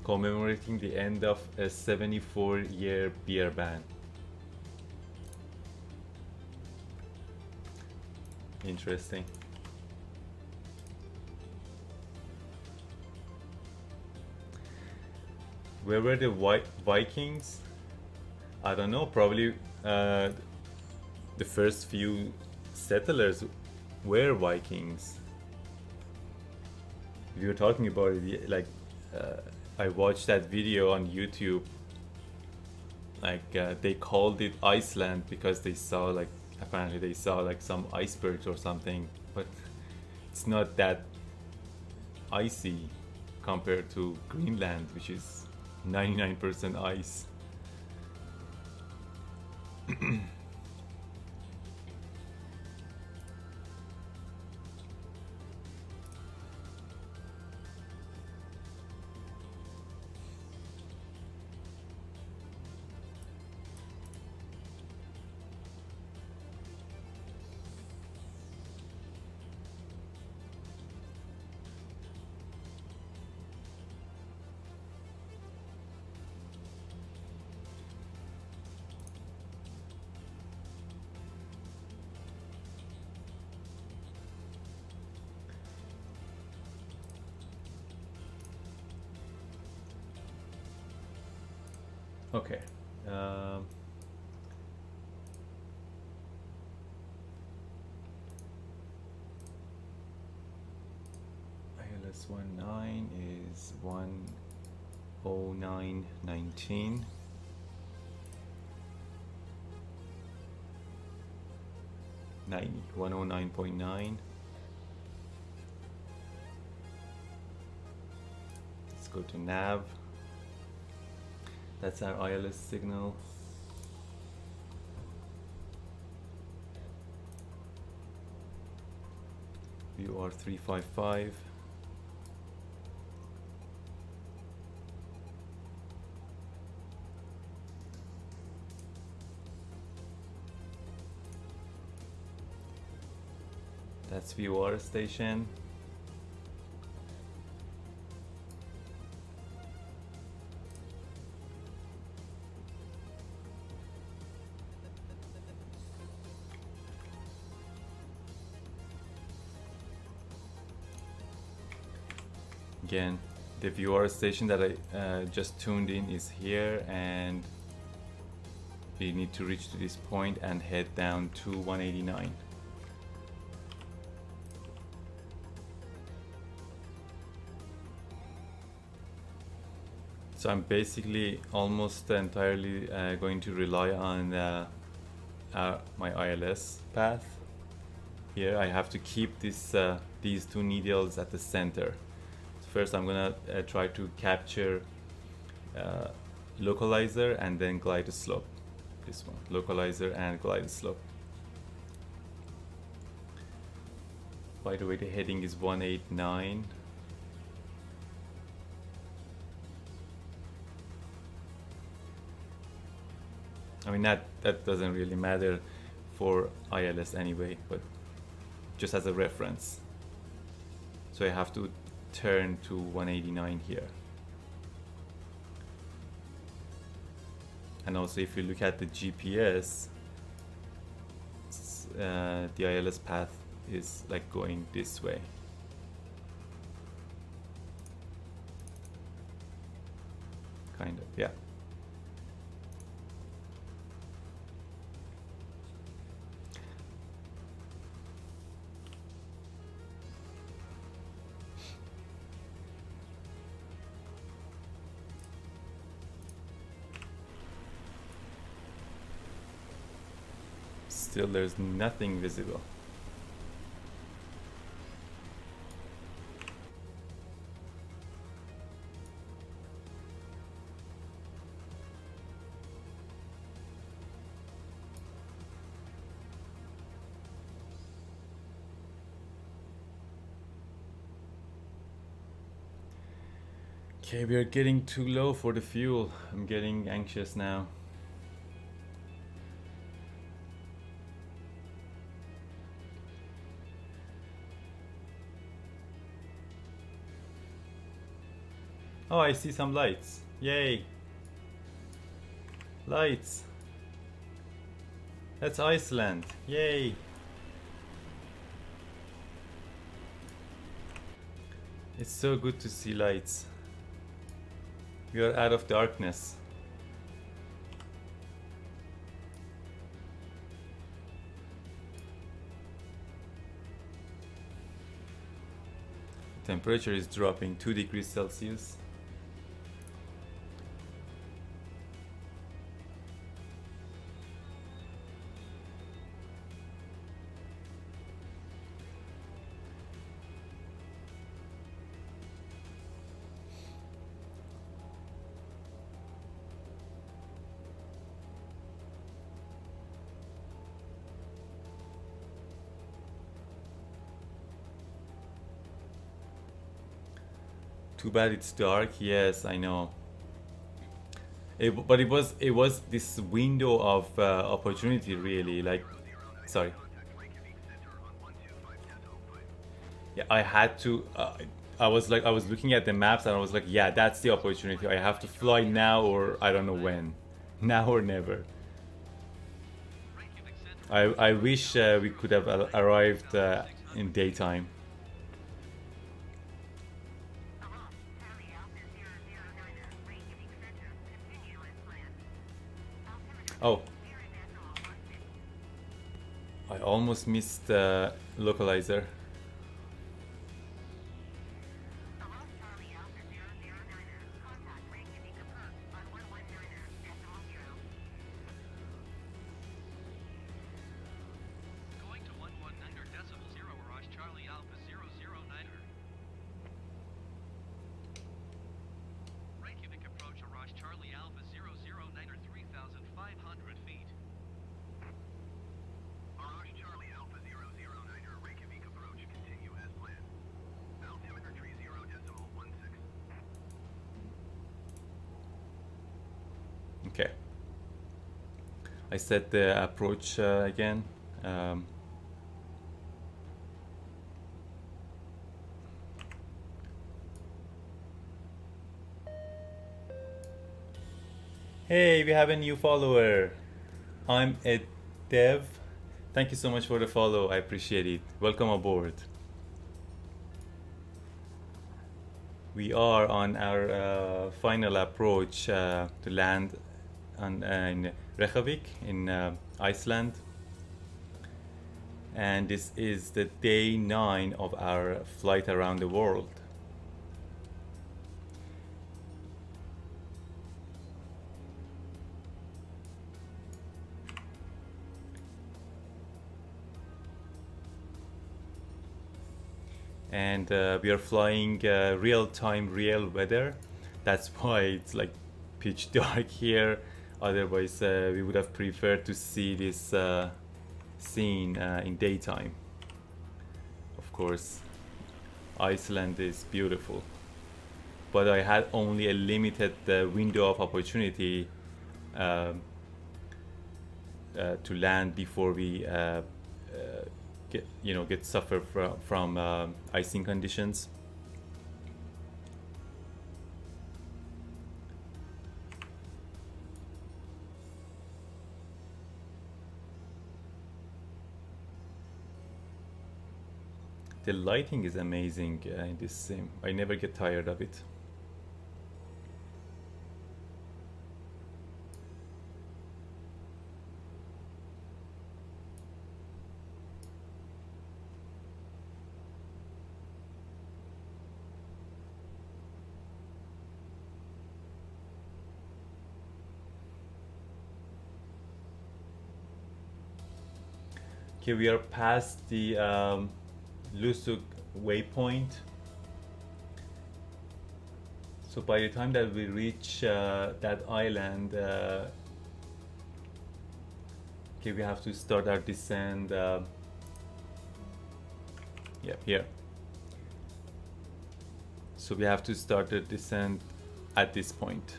commemorating the end of a 74-year beer ban. Interesting. Where were the Vikings? I don't know, probably the first few settlers were Vikings. If you're talking about it, like I watched that video on YouTube, like they called it Iceland because they saw like, apparently they saw like some icebergs or something, but it's not that icy compared to Greenland, which is 99% ice. Okay. ILS 19 is 10919. Nine 109.9. Let's go to nav. That's our ILS signal. VR 355. That's VR station. Again, the viewer station that I just tuned in is here, and we need to reach to this point and head down to 189. So I'm basically almost entirely going to rely on my ILS path. Here I have to keep this these two needles at the center. First I'm gonna try to capture localizer and then glide slope. This one, localizer and glide slope. By the way, the heading is 189. I mean, that doesn't really matter for ILS anyway, but just as a reference. So I have to turn to 189 here. And also if you look at the GPS, the ILS path is like going this way. Kind of, yeah. still there's nothing visible. Okay, we are getting too low for the fuel. I'm getting anxious now. Oh, I see some lights. Yay! Lights! That's Iceland. Yay! It's so good to see lights. We are out of darkness. Temperature is dropping 2 degrees Celsius. Too bad it's dark. Yes, I know. But it was this window of opportunity, really. Like, sorry. Yeah, I had to. I was looking at the maps and I was like, yeah, that's the opportunity. I have to fly now, or I don't know when. Now or never. I wish we could have arrived in daytime. Oh, I almost missed the localizer. Going to 119.0 Mirage Charlie Alpha 009er. Reykjavík approach Mirage Charlie Alpha 009er 3,500 feet. Mirage Charlie Alpha 009er Reykjavík approach continue as planned. Altimeter 30.16. Okay. I set the approach again. Hey, we have a new follower. I'm a dev. Thank you so much for the follow. I appreciate it. Welcome aboard. We are on our final approach to land in Reykjavík in Iceland. And this is the day 9 of our flight around the world. And we are flying real-time, real weather. That's why it's like pitch dark here. Otherwise, we would have preferred to see this scene in daytime. Of course, Iceland is beautiful, but I had only a limited window of opportunity to land before we get suffer from icing conditions. The lighting is amazing in this sim. I never get tired of it. Okay, we are past the Kulusuk waypoint. So by the time that we reach that island, okay, we have to start our descent. Yeah, here. So we have to start the descent at this point.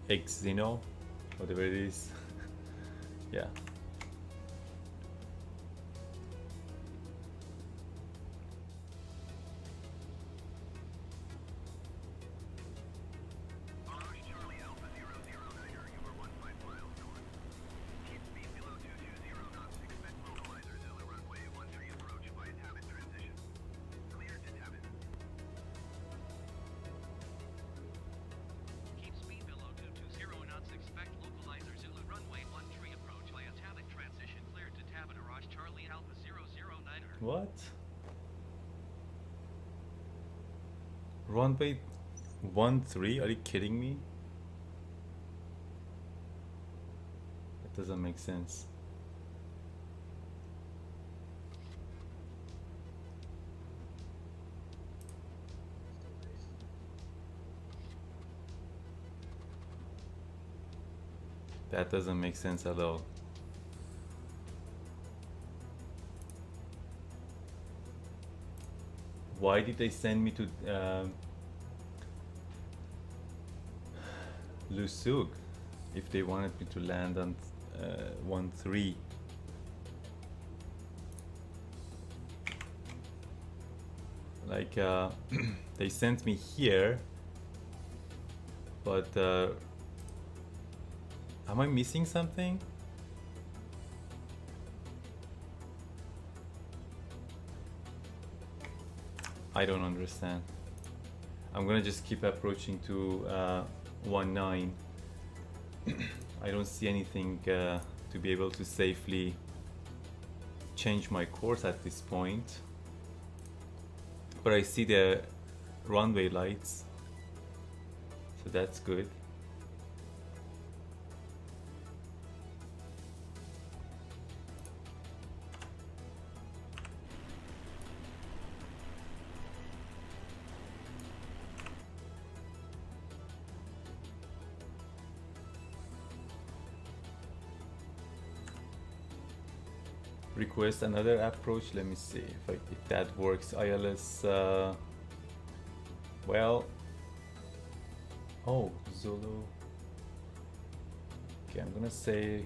Xeno, whatever it is. Yeah. Keep speed below 220 knots. Expect localizer Zulu runway 13 approach via Tabit transition cleared to Tabit Araj Charlie Alpha 009er. What? Runway 13? Are you kidding me? That doesn't make sense. That doesn't make sense at all. Why did they send me to Kulusuk if they wanted me to land on 13? Like they sent me here, but am I missing something? I don't understand. I'm gonna just keep approaching to 19. I don't see anything to be able to safely change my course at this point. But I see the runway lights, so that's good. Request another approach. Let me see if that works. ILS. Well. Oh, Zulu. Okay, I'm gonna say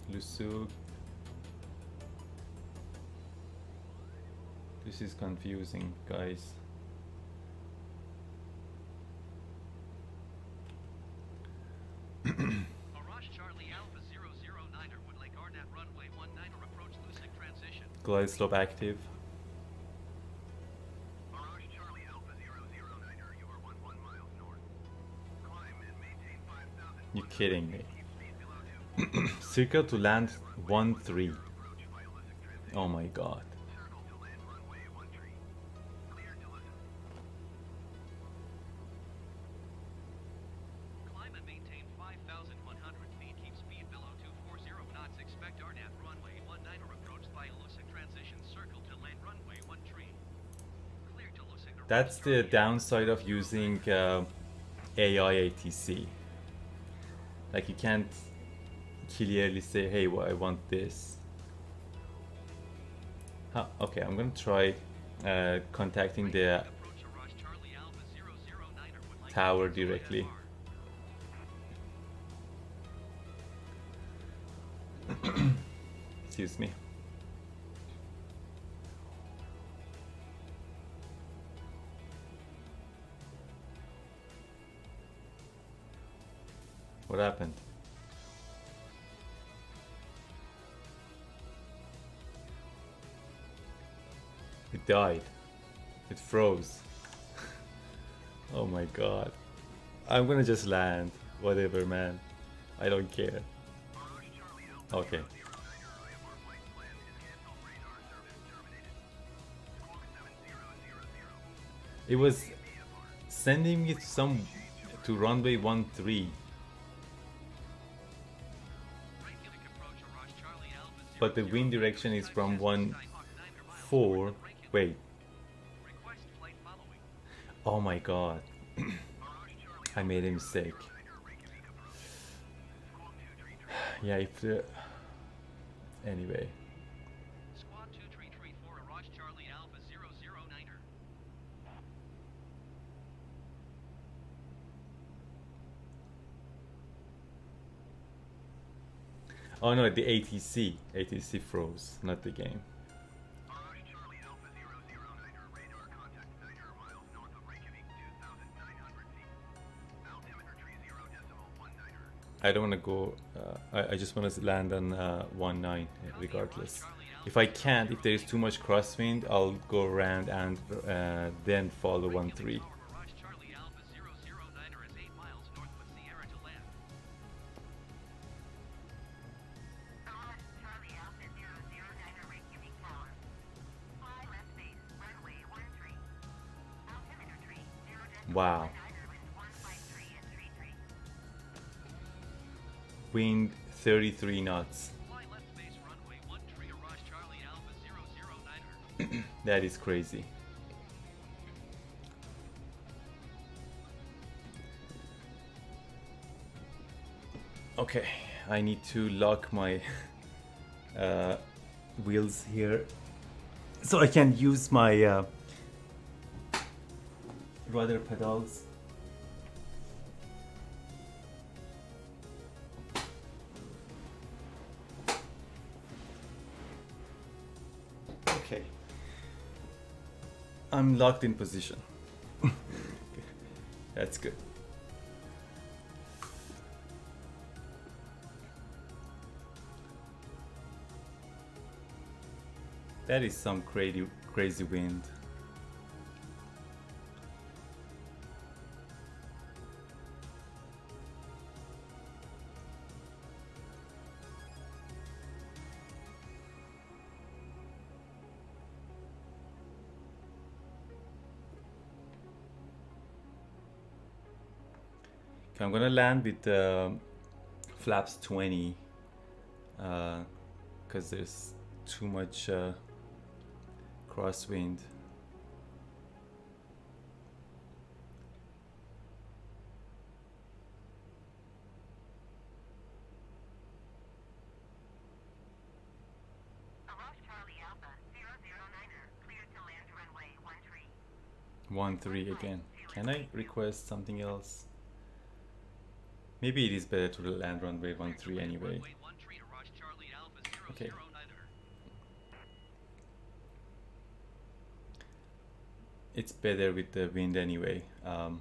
Kulusuk. This is confusing, guys. Glide slope active. You're kidding me. Circle to land 13. Oh my god. Climb and maintain 5,100 feet. Keep speed below 240 knots. Expect RNAV runway 19er approach by Kulusuk transition circle to land runway 13. Clear to Kulusuk. That's the downside of using AI ATC. Like you can't clearly say, hey, well, I want this. Huh, okay, I'm gonna try contacting the tower directly. Excuse me. What happened? It died. It froze. Oh my god. I'm gonna just land. Whatever, man. I don't care. Okay. It was sending me to runway 13. but the wind direction is from 1-4. Wait. Request flight following. Oh my god. I made a mistake. Yeah, if the... Anyway. Squad 2334, Araj Charlie Alpha 009er. Oh no, the ATC. ATC froze, not the game. Araj Charlie Alpha 009er, radar contact 30 miles north of Reykjavík, 2,900 feet. Altimeter 30.19er. I don't want to go, I just want to land on 19 regardless. If I can't, if there is too much crosswind, I'll go around and then follow 13. Araj Charlie Alpha 009er is 8 miles north with Sierra to land. Araj Charlie Alpha 009er Reykjavík Tower. Fly left base, runway 13. Altimeter tree 0.19er Wow. with 153 and 33. Wind 33 knots. Fly left base, runway 13, Araj Charlie Alpha 009er. That is crazy. Okay, I need to lock my wheels here so I can use my rudder pedals. Okay, I'm locked in position. That's good. That is some crazy wind. Okay, I'm gonna land with flaps 20 because there's too much crosswind. Araj Charlie Alpha 009er cleared to land runway 13. 13 again. Can I request something else? Maybe it is better to land runway 13 anyway. Runway 13, Araj Charlie Alpha 009er. Okay. It's better with the wind anyway. 1-5.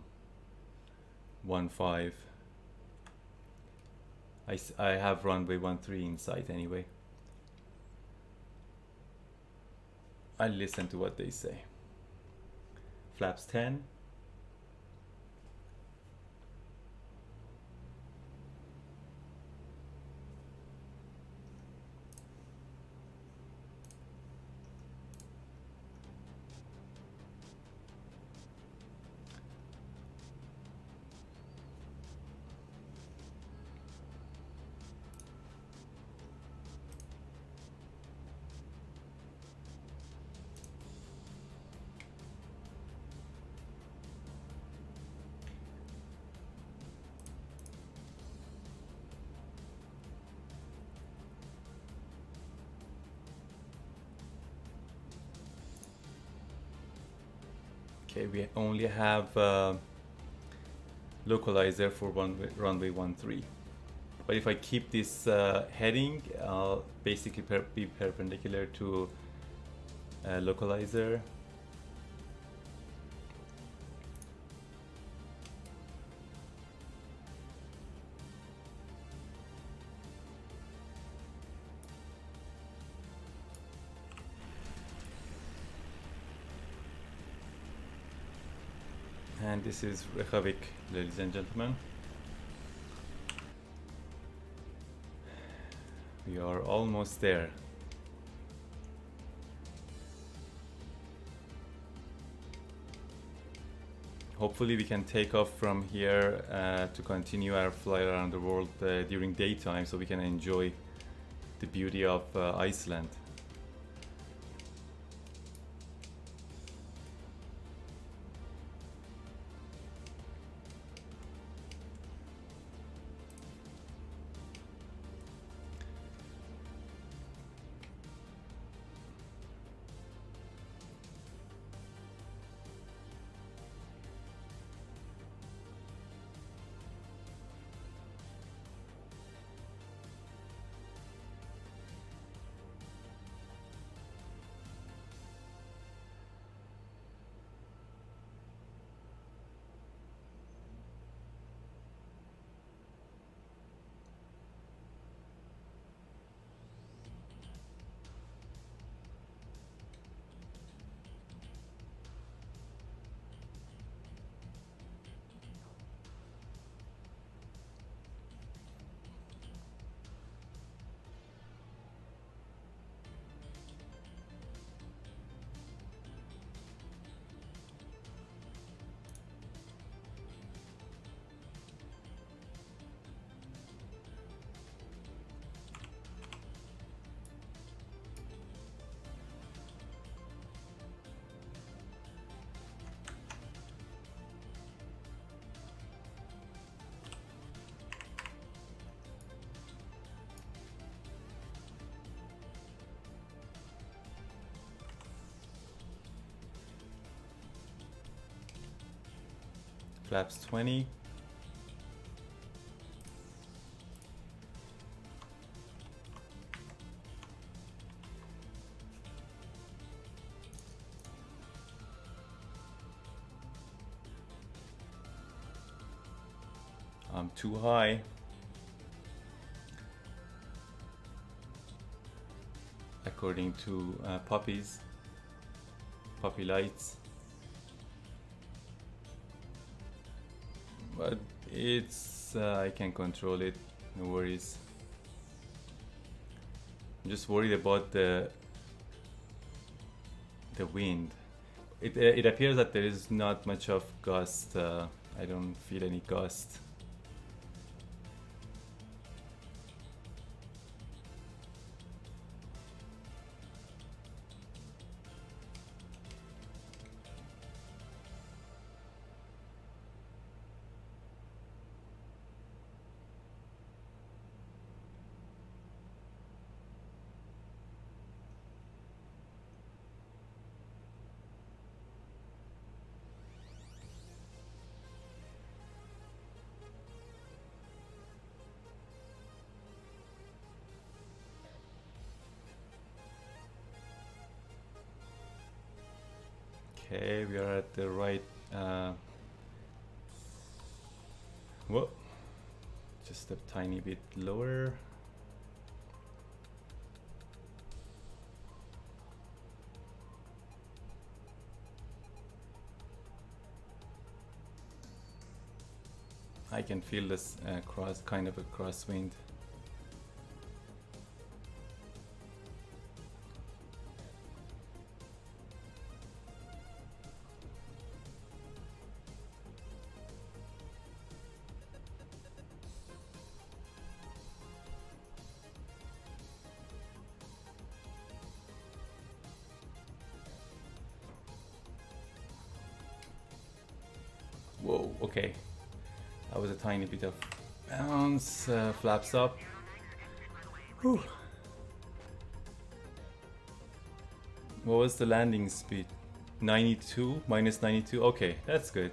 I have runway 13 in sight anyway. I'll listen to what they say. Flaps 10. Okay, we only have localizer for runway 13. But if I keep this heading, I'll basically be perpendicular to localizer. And this is Reykjavík, ladies and gentlemen. We are almost there. Hopefully we can take off from here to continue our flight around the world during daytime, so we can enjoy the beauty of Iceland. Flaps 20. I'm too high. According to puppy lights. But it's I can control it, no worries. I'm just worried about the wind. It appears that there is not much of gust. I don't feel any gust. Okay, we are at the right. Whoa, just a tiny bit lower. I can feel this kind of a crosswind. Whoa, okay. That was a tiny bit of bounce. Flaps up. Whew. What was the landing speed? 92? Minus 92? Okay, that's good.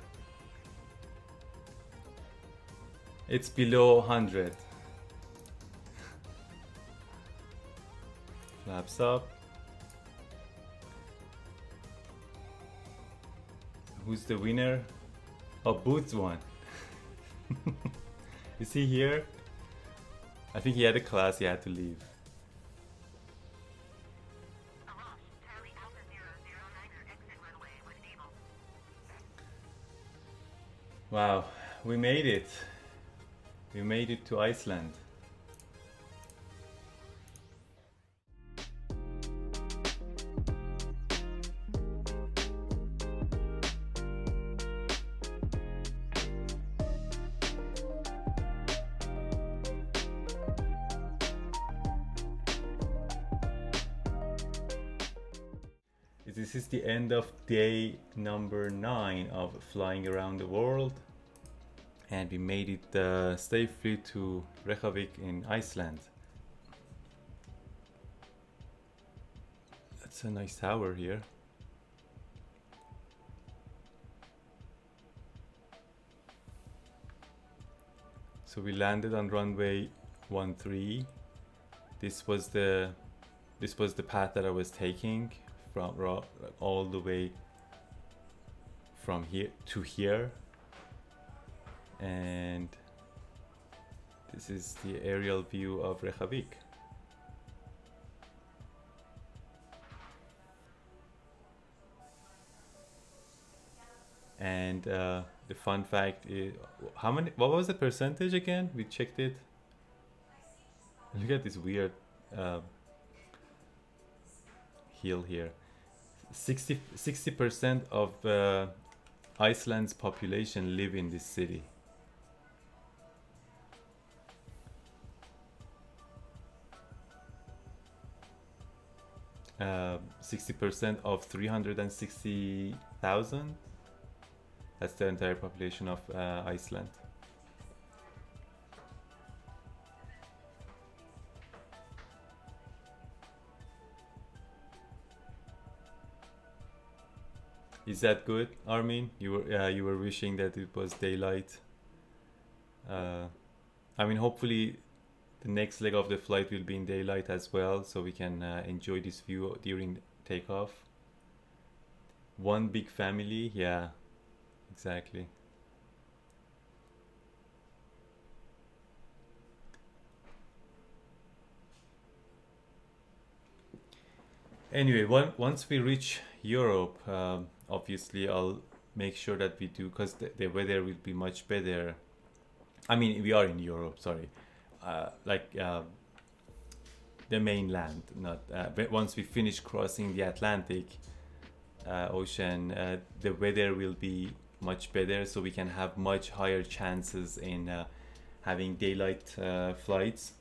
It's below 100. Flaps up. Who's the winner? Oh, Boots won. Is he here? I think he had a class, he had to leave. Wow, we made it. We made it to Iceland. This is the end of day number 9 of flying around the world, and we made it safely to Reykjavík in Iceland. That's a nice tower here. So we landed on runway 13. This was the path that I was taking from all the way from here to here, and this is the aerial view of Reykjavík. And the fun fact is, what was the percentage again? We checked it. Look at this weird hill here. 60% of Iceland's population live in this city. Uh, 60% of 360,000. That's the entire population of Iceland. Is that good, Armin? You were wishing that it was daylight. I mean, hopefully the next leg of the flight will be in daylight as well, so we can enjoy this view during takeoff. One big family, yeah, exactly. Anyway, once we reach Europe, obviously I'll make sure that we do, because the weather will be much better. I mean, we are in Europe, sorry. The mainland, not but once we finish crossing the Atlantic Ocean, the weather will be much better, so we can have much higher chances in having daylight flights,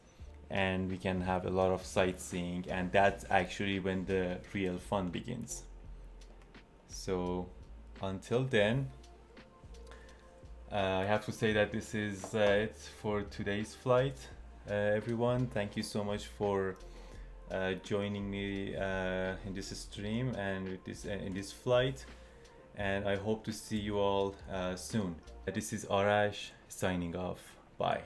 and we can have a lot of sightseeing, and that's actually when the real fun begins. So until then, I have to say that this is it for today's flight. Everyone, thank you so much for joining me in this stream and with this in this flight, and I hope to see you all soon. This is Arash signing off. Bye.